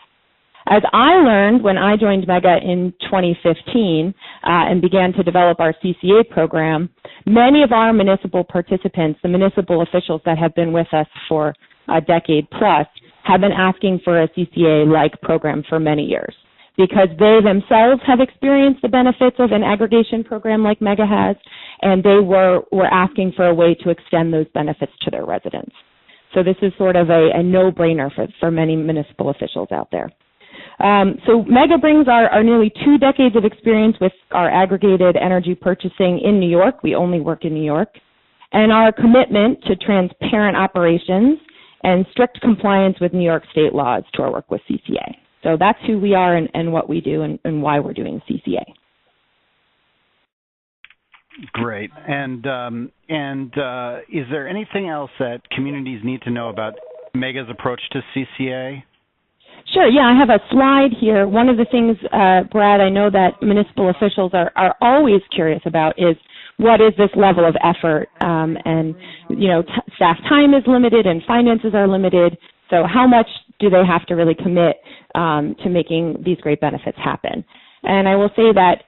As I learned when I joined MEGA in 2015 and began to develop our CCA program, many of our municipal participants, the municipal officials that have been with us for a decade plus, have been asking for a CCA-like program for many years because they themselves have experienced the benefits of an aggregation program like MEGA has, and they were asking for a way to extend those benefits to their residents. So this is sort of a no-brainer for many municipal officials out there. So MEGA brings our nearly 2 decades of experience with our aggregated energy purchasing in New York. We only work in New York. And our commitment to transparent operations and strict compliance with New York state laws to our work with CCA. So that's who we are and what we do and why we're doing CCA. Great. And is there anything else that communities need to know about MEGA's approach to CCA? Sure, yeah, I have a slide here. One of the things, Brad, I know that municipal officials are always curious about is what is this level of effort? And, you know, staff time is limited and finances are limited. So how much do they have to really commit to making these great benefits happen? And I will say that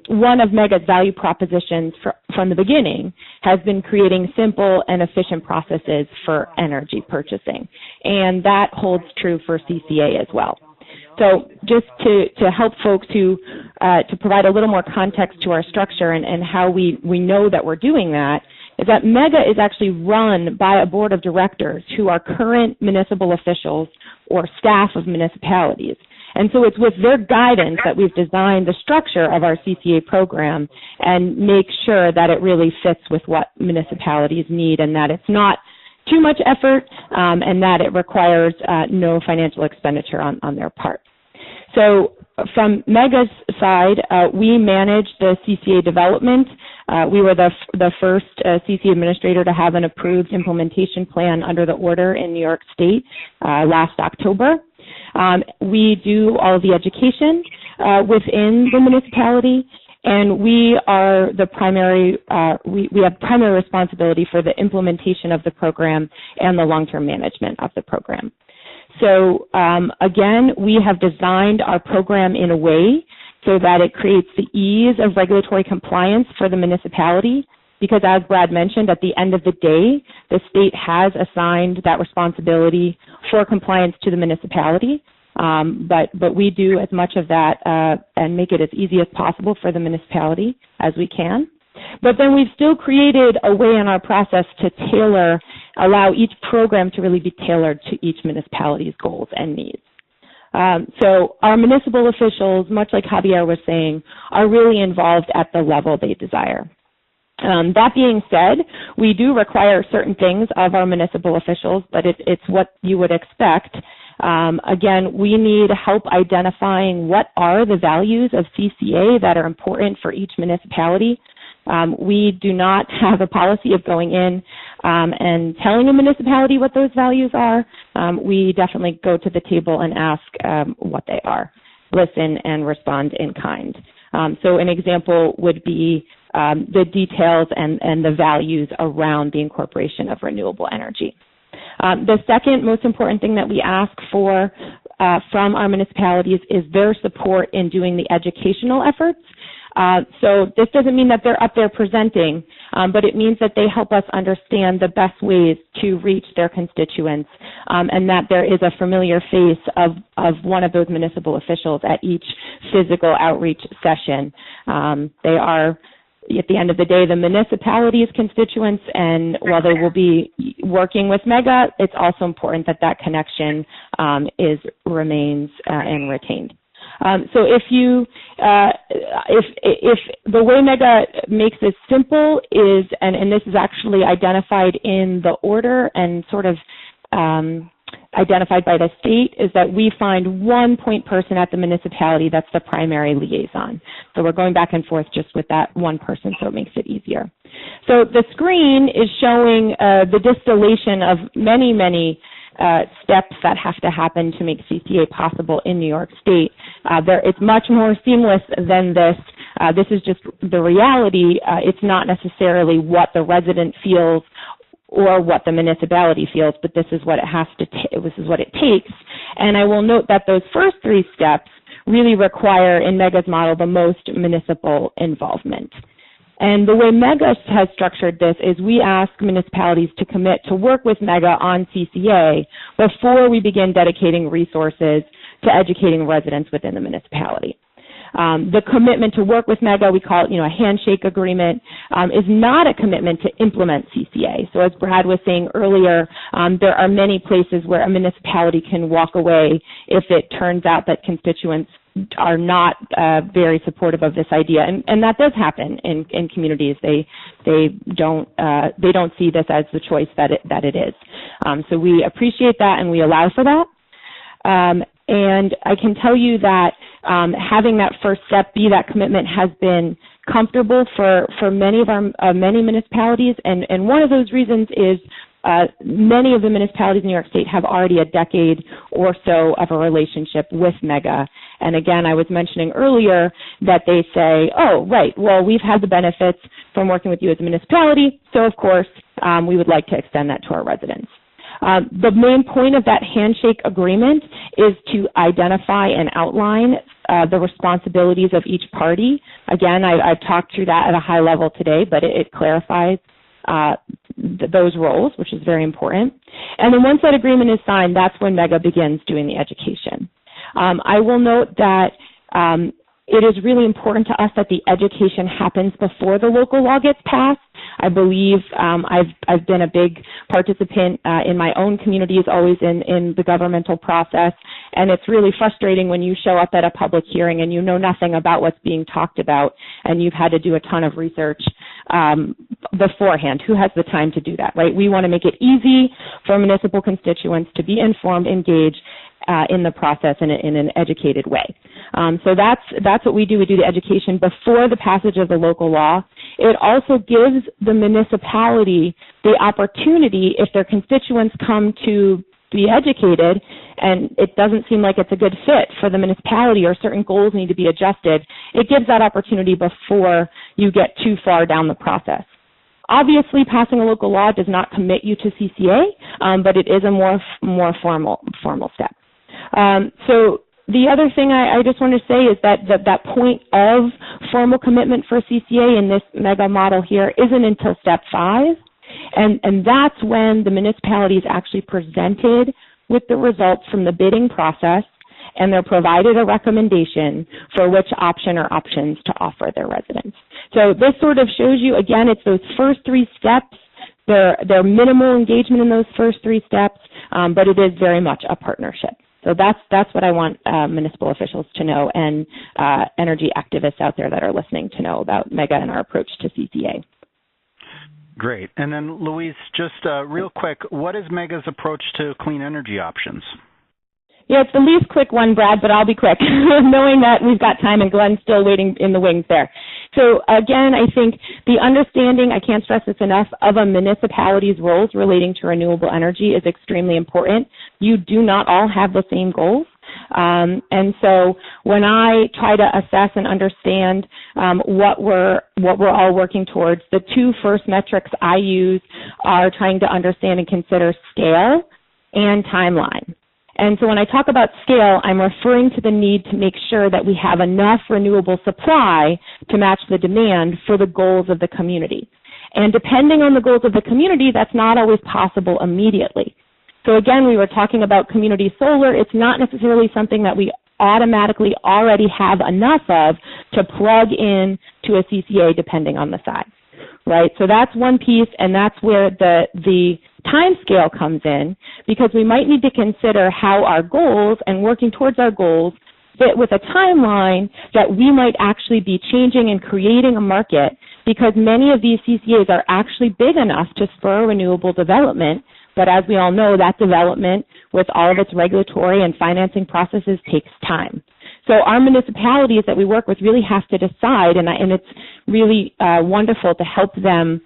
one of MEGA's value propositions from the beginning has been creating simple and efficient processes for energy purchasing. And that holds true for CCA as well. So just to help folks to provide a little more context to our structure and how we know that we're doing that, is that MEGA is actually run by a board of directors who are current municipal officials or staff of municipalities. And so it's with their guidance that we've designed the structure of our CCA program and make sure that it really fits with what municipalities need and that it's not too much effort and that it requires no financial expenditure on their part. So from MEGA's side, we manage the CCA development. We were the first CCA administrator to have an approved implementation plan under the order in New York State last October. We do all of the education within the municipality, and we are the primary, we have primary responsibility for the implementation of the program and the long-term management of the program. So again, we have designed our program in a way so that it creates the ease of regulatory compliance for the municipality, because as Brad mentioned, at the end of the day, the state has assigned that responsibility for compliance to the municipality, but we do as much of that and make it as easy as possible for the municipality as we can. But then we've still created a way in our process to allow each program to really be tailored to each municipality's goals and needs. So our municipal officials, much like Javier was saying, are really involved at the level they desire. That being said, we do require certain things of our municipal officials, but it's what you would expect. Again, we need help identifying what are the values of CCA that are important for each municipality. We do not have a policy of going in and telling a municipality what those values are. We definitely go to the table and ask what they are, listen, and respond in kind. So an example would be the details and the values around the incorporation of renewable energy. The second most important thing that we ask for from our municipalities is their support in doing the educational efforts. So this doesn't mean that they're up there presenting, but it means that they help us understand the best ways to reach their constituents, and that there is a familiar face of one of those municipal officials at each physical outreach session. They are, at the end of the day, the municipality's constituents, and while they will be working with MEGA, it's also important that that connection remains and retained. So if the way MEGA makes this simple is, and this is actually identified in the order and sort of identified by the state, is that we find one point person at the municipality that's the primary liaison. So we're going back and forth just with that one person, so it makes it easier. So the screen is showing the distillation of many steps that have to happen to make CCA possible in New York State. It's much more seamless than this. This is just the reality. It's not necessarily what the resident feels or what the municipality feels, but this is what it has to. This is what it takes. And I will note that those first three steps really require, in MEGA's model, the most municipal involvement. And the way MEGA has structured this is we ask municipalities to commit to work with MEGA on CCA before we begin dedicating resources to educating residents within the municipality. The commitment to work with MEGA, we call it, a handshake agreement, is not a commitment to implement CCA. So as Brad was saying earlier, there are many places where a municipality can walk away if it turns out that constituents are not very supportive of this idea, and that does happen in communities. They don't see this as the choice that it is. So we appreciate that and we allow for that. And I can tell you that having that first step be that commitment has been comfortable for many of our many municipalities, and one of those reasons is many of the municipalities in New York State have already a decade or so of a relationship with MEGA. And again, I was mentioning earlier that they say, oh, right, well, we've had the benefits from working with you as a municipality, so of course, we would like to extend that to our residents. The main point of that handshake agreement is to identify and outline the responsibilities of each party. Again, I've talked through that at a high level today, but it clarifies those roles, which is very important. And then once that agreement is signed, that's when MEGA begins doing the education. I will note that it is really important to us that the education happens before the local law gets passed. I believe I've been a big participant in my own communities, always in the governmental process, and it's really frustrating when you show up at a public hearing and you know nothing about what's being talked about, and you've had to do a ton of research beforehand. Who has the time to do that, right? We want to make it easy for municipal constituents to be informed, engaged in the process in an educated way. So that's what we do. We do the education before the passage of the local law. It also gives the municipality the opportunity, if their constituents come to be educated and it doesn't seem like it's a good fit for the municipality or certain goals need to be adjusted, it gives that opportunity before you get too far down the process. Obviously, passing a local law does not commit you to CCA, but it is a more formal step. So the other thing I just want to say is that point of formal commitment for CCA in this MEGA model here isn't until step 5, and that's when the municipality is actually presented with the results from the bidding process, and they're provided a recommendation for which option or options to offer their residents. So this sort of shows you, again, it's those first 3 steps. They're minimal engagement in those first 3 steps, but it is very much a partnership. So that's what I want municipal officials to know, and energy activists out there that are listening to know about MEGA and our approach to CCA. Great. And then, Louise, just real quick, what is MEGA's approach to clean energy options? Yeah, it's the least quick one, Brad, but I'll be quick, knowing that we've got time and Glenn's still waiting in the wings there. So again, I think the understanding, I can't stress this enough, of a municipality's roles relating to renewable energy is extremely important. You do not all have the same goals. And so when I try to assess and understand what we're all working towards, the two first metrics I use are trying to understand and consider scale and timeline. And so when I talk about scale, I'm referring to the need to make sure that we have enough renewable supply to match the demand for the goals of the community. And depending on the goals of the community, that's not always possible immediately. So again, we were talking about community solar. It's not necessarily something that we automatically already have enough of to plug in to a CCA depending on the size, right? So that's one piece, and that's where the time scale comes in, because we might need to consider how our goals and working towards our goals fit with a timeline that we might actually be changing and creating a market, because many of these CCAs are actually big enough to spur renewable development. But as we all know, that development with all of its regulatory and financing processes takes time. So our municipalities that we work with really have to decide, and it's really wonderful to help them,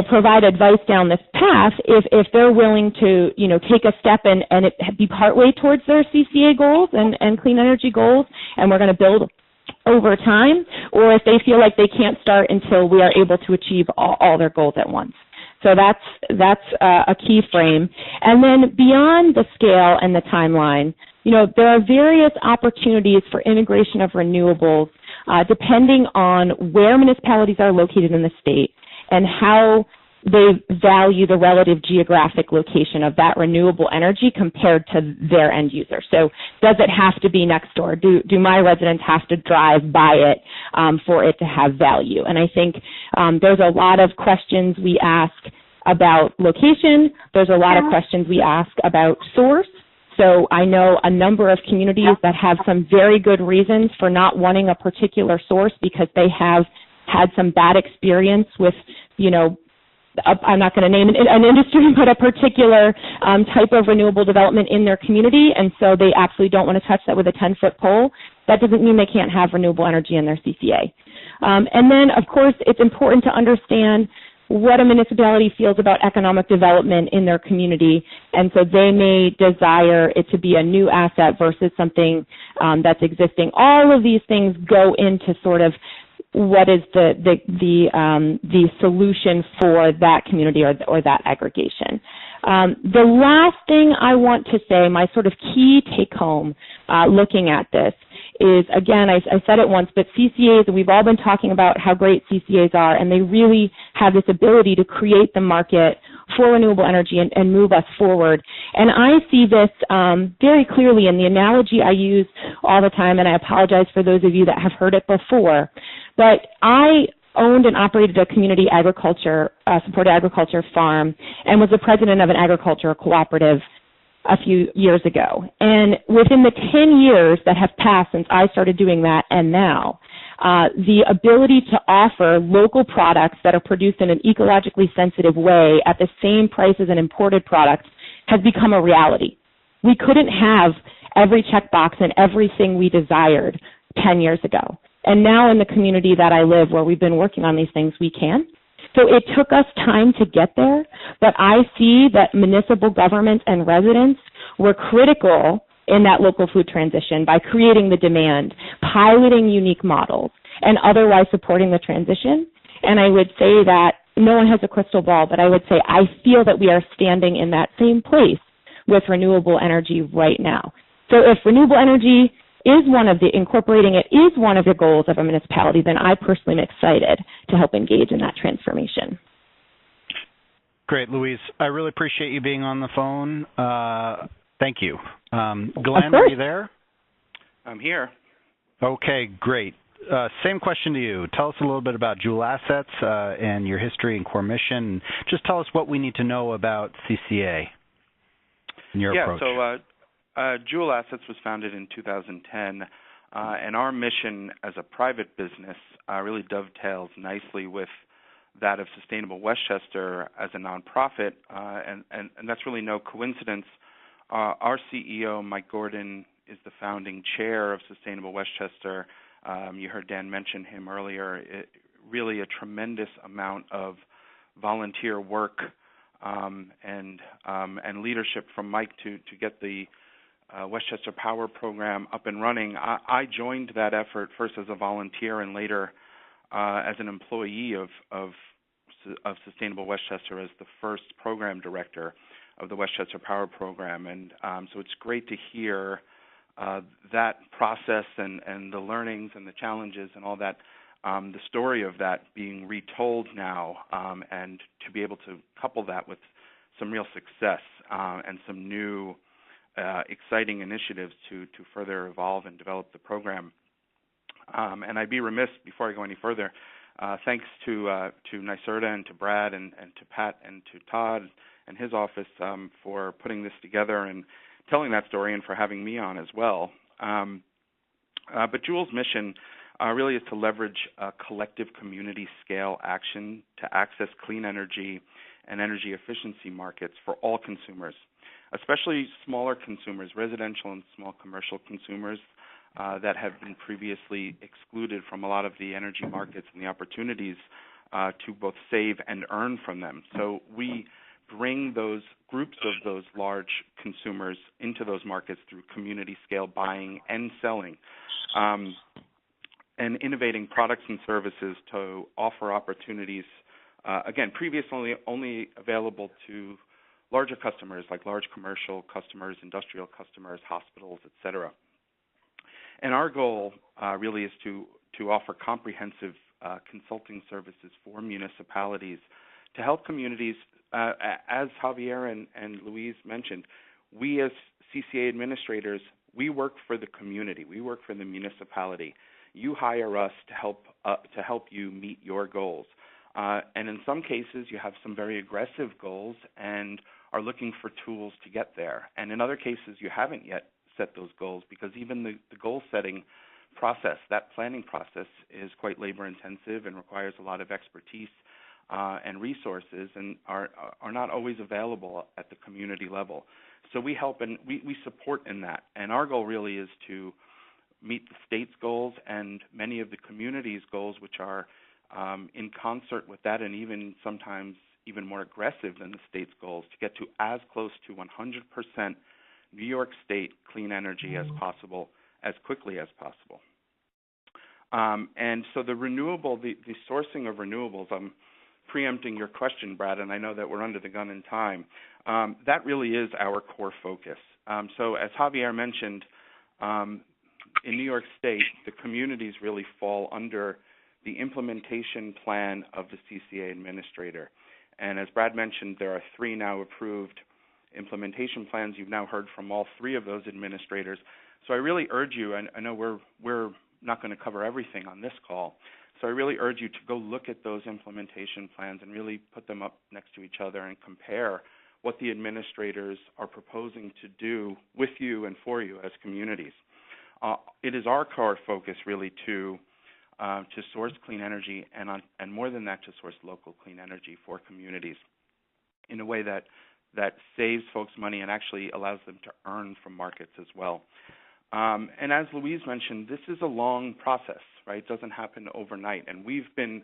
provide advice down this path if they're willing to, take a step and it be partway towards their CCA goals and clean energy goals, and we're going to build over time, or if they feel like they can't start until we are able to achieve all their goals at once. So that's a key frame. And then beyond the scale and the timeline, there are various opportunities for integration of renewables depending on where municipalities are located in the state and how they value the relative geographic location of that renewable energy compared to their end user. So does it have to be next door? Do my residents have to drive by it for it to have value? And I think there's a lot of questions we ask about location. There's a lot of questions we ask about source. So I know a number of communities that have some very good reasons for not wanting a particular source because they have had some bad experience with, I'm not going to name an industry, but a particular type of renewable development in their community, and so they absolutely don't want to touch that with a 10-foot pole. That doesn't mean they can't have renewable energy in their CCA. And then, of course, it's important to understand what a municipality feels about economic development in their community, and so they may desire it to be a new asset versus something that's existing. All of these things go into sort of what is the solution for that community or that aggregation. The last thing I want to say, my sort of key take home looking at this is, again, I said it once, but CCAs, we've all been talking about how great CCAs are, and they really have this ability to create the market for renewable energy and move us forward. And I see this very clearly in the analogy I use all the time, and I apologize for those of you that have heard it before, but I owned and operated a community agriculture, supported agriculture farm, and was the president of an agricultural cooperative a few years ago. And within the 10 years that have passed since I started doing that and now, the ability to offer local products that are produced in an ecologically sensitive way at the same price as an imported product has become a reality. We couldn't have every checkbox and everything we desired 10 years ago. And now in the community that I live, where we've been working on these things, we can. So it took us time to get there, but I see that municipal governments and residents were critical in that local food transition by creating the demand, piloting unique models, and otherwise supporting the transition. And I would say that no one has a crystal ball, but I would say I feel that we are standing in that same place with renewable energy right now. So if renewable energy is incorporating it is one of the goals of a municipality, then I personally am excited to help engage in that transformation. Great, Louise. I really appreciate you being on the phone. Thank you. Glenn, are you there? I'm here. Okay, great. Same question to you. Tell us a little bit about Joule Assets and your history and core mission. Just tell us what we need to know about CCA and your approach. Joule Assets was founded in 2010, and our mission as a private business really dovetails nicely with that of Sustainable Westchester as a nonprofit, and that's really no coincidence. Our CEO, Mike Gordon, is the founding chair of Sustainable Westchester. You heard Dan mention him earlier. Really a tremendous amount of volunteer work and leadership from Mike to get the Westchester Power Program up and running. I joined that effort first as a volunteer and later as an employee of Sustainable Westchester as the first program director of the Westchester Power Program. And so it's great to hear that process and the learnings and the challenges and all that, the story of that being retold now, and to be able to couple that with some real success and some new exciting initiatives to further evolve and develop the program. And I'd be remiss before I go any further. Thanks to NYSERDA and to Brad and to Pat and to Todd and his office for putting this together and telling that story and for having me on as well. But Juul's mission really is to leverage collective community scale action to access clean energy and energy efficiency markets for all consumers, especially smaller consumers, residential and small commercial consumers that have been previously excluded from a lot of the energy markets and the opportunities to both save and earn from them. So we bring those groups of those large consumers into those markets through community scale buying and selling, and innovating products and services to offer opportunities, again, previously only available to larger customers like large commercial customers, industrial customers, hospitals, et cetera. And our goal really is to offer comprehensive consulting services for municipalities to help communities. As Javier and Louise mentioned, we as CCA administrators, we work for the community. We work for the municipality. You hire us to help you meet your goals. And in some cases, you have some very aggressive goals and are looking for tools to get there. And in other cases, you haven't yet set those goals because even the goal setting process, that planning process, is quite labor intensive and requires a lot of expertise and resources, and are not always available at the community level. So we help and we support in that. And our goal really is to meet the state's goals and many of the community's goals, which are in concert with that, and even sometimes even more aggressive than the state's goals, to get to as close to 100% New York State clean energy as possible, as quickly as possible. And so the sourcing of renewables, I'm preempting your question, Brad, and I know that we're under the gun in time. That really is our core focus. So as Javier mentioned, in New York State, the communities really fall under the implementation plan of the CCA administrator. And as Brad mentioned, there are 3 now approved implementation plans. You've now heard from all 3 of those administrators. So I really urge you, and I know we're not going to cover everything on this call, so I really urge you to go look at those implementation plans and really put them up next to each other and compare what the administrators are proposing to do with you and for you as communities. It is our core focus really to source clean energy and more than that, to source local clean energy for communities in a way that saves folks money and actually allows them to earn from markets as well. And as Louise mentioned, this is a long process, right? It doesn't happen overnight. And we've been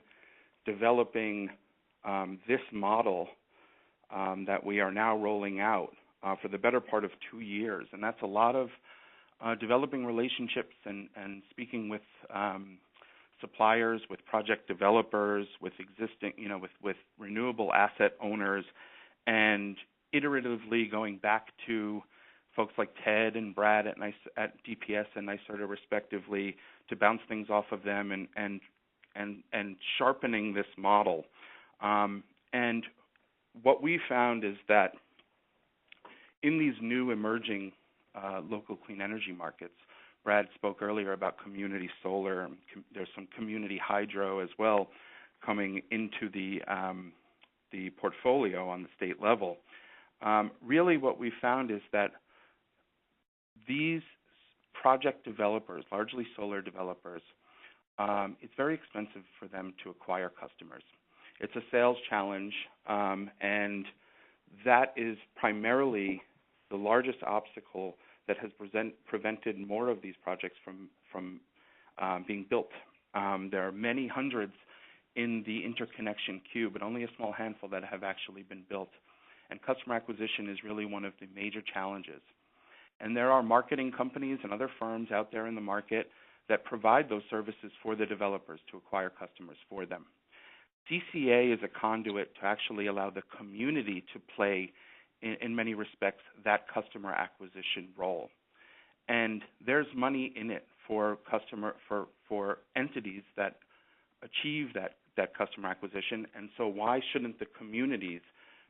developing this model that we are now rolling out for the better part of 2 years. And that's a lot of developing relationships and speaking with suppliers, with project developers, with existing, with renewable asset owners, and iteratively going back to folks like Ted and Brad at DPS and NYSERDA respectively to bounce things off of them and sharpening this model. And what we found is that in these new emerging local clean energy markets, Brad spoke earlier about community solar. There's some community hydro as well coming into the portfolio on the state level. Really what we found is that these project developers, largely solar developers, it's very expensive for them to acquire customers. It's a sales challenge, and that is primarily the largest obstacle that has prevented more of these projects from being built. There are many hundreds in the interconnection queue, but only a small handful that have actually been built. And customer acquisition is really one of the major challenges. And there are marketing companies and other firms out there in the market that provide those services for the developers to acquire customers for them. CCA is a conduit to actually allow the community to play, in many respects, that customer acquisition role. And there's money in it for entities that achieve that customer acquisition, and so why shouldn't the communities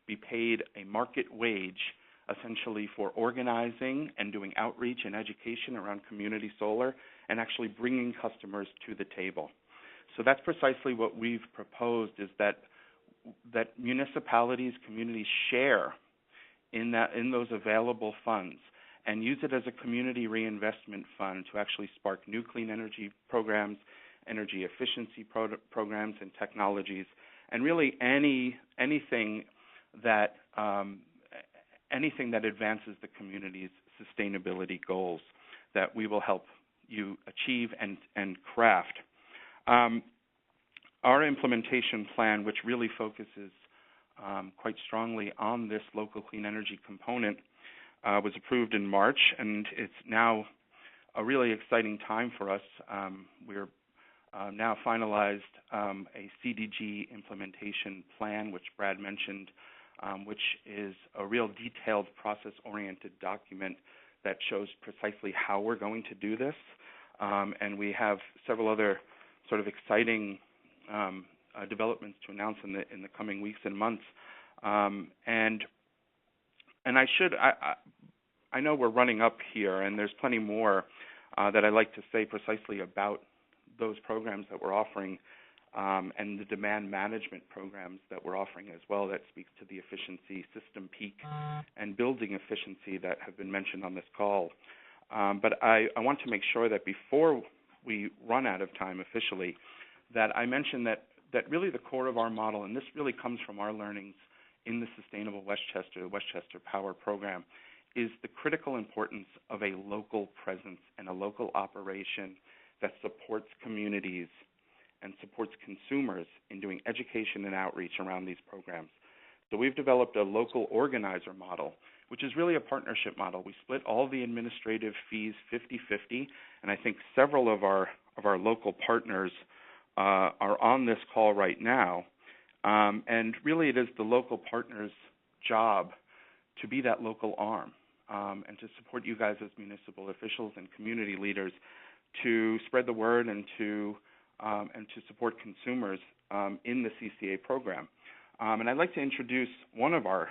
be paid a market wage essentially for organizing and doing outreach and education around community solar and actually bringing customers to the table? So that's precisely what we've proposed, is that municipalities, communities share in those available funds and use it as a community reinvestment fund to actually spark new clean energy programs, energy efficiency programs and technologies, and really anything that advances the community's sustainability goals that we will help you achieve and craft. Our implementation plan, which really focuses quite strongly on this local clean energy component, was approved in March, and it's now a really exciting time for us. We're now finalized a CDG implementation plan, which Brad mentioned, which is a real detailed process-oriented document that shows precisely how we're going to do this. And we have several other sort of exciting developments to announce in the coming weeks and months. And I know we're running up here, and there's plenty more that I'd like to say precisely about those programs that we're offering, and the demand management programs that we're offering as well, that speaks to the efficiency, system peak, and building efficiency that have been mentioned on this call. But I want to make sure that before we run out of time officially, that I mention that really the core of our model, and this really comes from our learnings in the Sustainable Westchester Power Program, is the critical importance of a local presence and a local operation that supports communities and supports consumers in doing education and outreach around these programs. So we've developed a local organizer model, which is really a partnership model. We split all the administrative fees 50-50, and I think several of our local partners are on this call right now. And really it is the local partner's job to be that local arm, and to support you guys as municipal officials and community leaders to spread the word and to support consumers in the CCA program. And I'd like to introduce one of our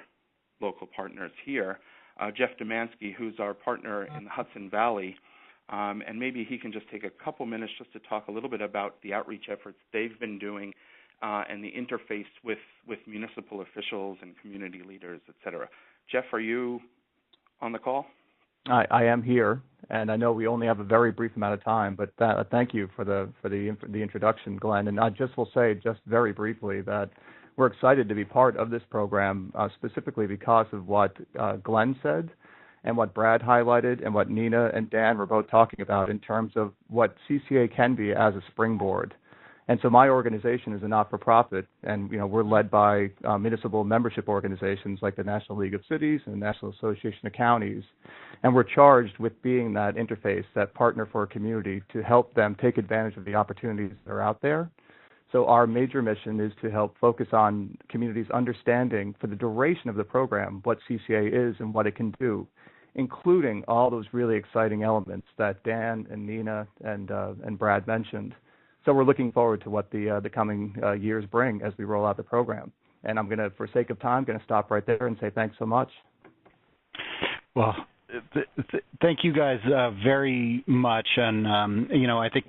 local partners here, Jeff Demansky, who's our partner in the Hudson Valley. And maybe he can just take a couple minutes just to talk a little bit about the outreach efforts they've been doing and the interface with municipal officials and community leaders, et cetera. Jeff, are you on the call? I am here, and I know we only have a very brief amount of time, but thank you for the introduction, Glenn. And I just will say, just very briefly, that we're excited to be part of this program, specifically because of what Glenn said and what Brad highlighted and what Nina and Dan were both talking about in terms of what CCA can be as a springboard. And so my organization is a not-for-profit, and we're led by municipal membership organizations like the National League of Cities and the National Association of Counties. And we're charged with being that interface, that partner for a community, to help them take advantage of the opportunities that are out there. So our major mission is to help focus on communities understanding for the duration of the program what CCA is and what it can do, including all those really exciting elements that Dan and Nina and Brad mentioned. So we're looking forward to what the coming years bring as we roll out the program. And I'm going to, for sake of time, going to stop right there and say thanks so much. Well, thank you guys very much. And I think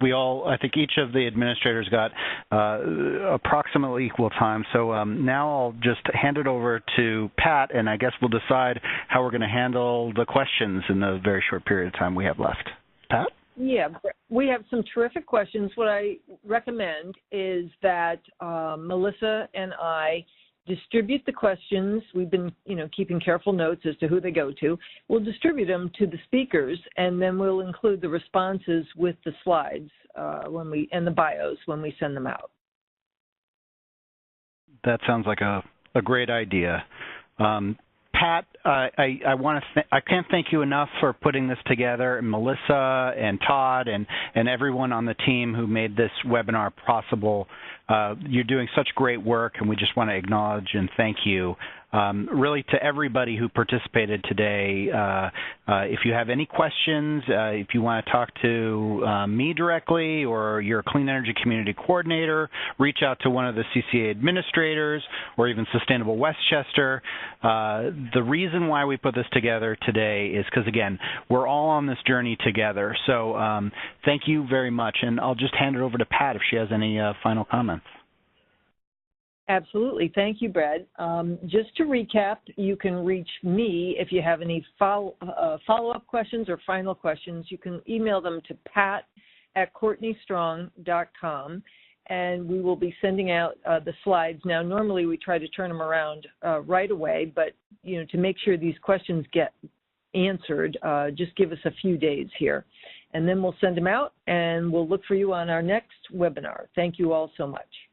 each of the administrators got approximately equal time. So now I'll just hand it over to Pat, and I guess we'll decide how we're going to handle the questions in the very short period of time we have left. Pat? Yeah, we have some terrific questions. What I recommend is that Melissa and I distribute the questions. We've been, keeping careful notes as to who they go to. We'll distribute them to the speakers, and then we'll include the responses with the slides and the bios when we send them out. That sounds like a great idea. Pat, I can't thank you enough for putting this together, and Melissa and Todd and everyone on the team who made this webinar possible. You're doing such great work, and we just want to acknowledge and thank you. Really, to everybody who participated today, if you have any questions, if you want to talk to me directly or your Clean Energy Community Coordinator, reach out to one of the CCA administrators or even Sustainable Westchester. The reason why we put this together today is because, again, we're all on this journey together. So thank you very much, and I'll just hand it over to Pat if she has any final comments. Absolutely. Thank you, Brad. Just to recap, you can reach me if you have any follow-up questions or final questions. You can email them to pat@courtneystrong.com, and we will be sending out the slides. Now, normally we try to turn them around right away, but, to make sure these questions get answered, just give us a few days here. And then we'll send them out, and we'll look for you on our next webinar. Thank you all so much.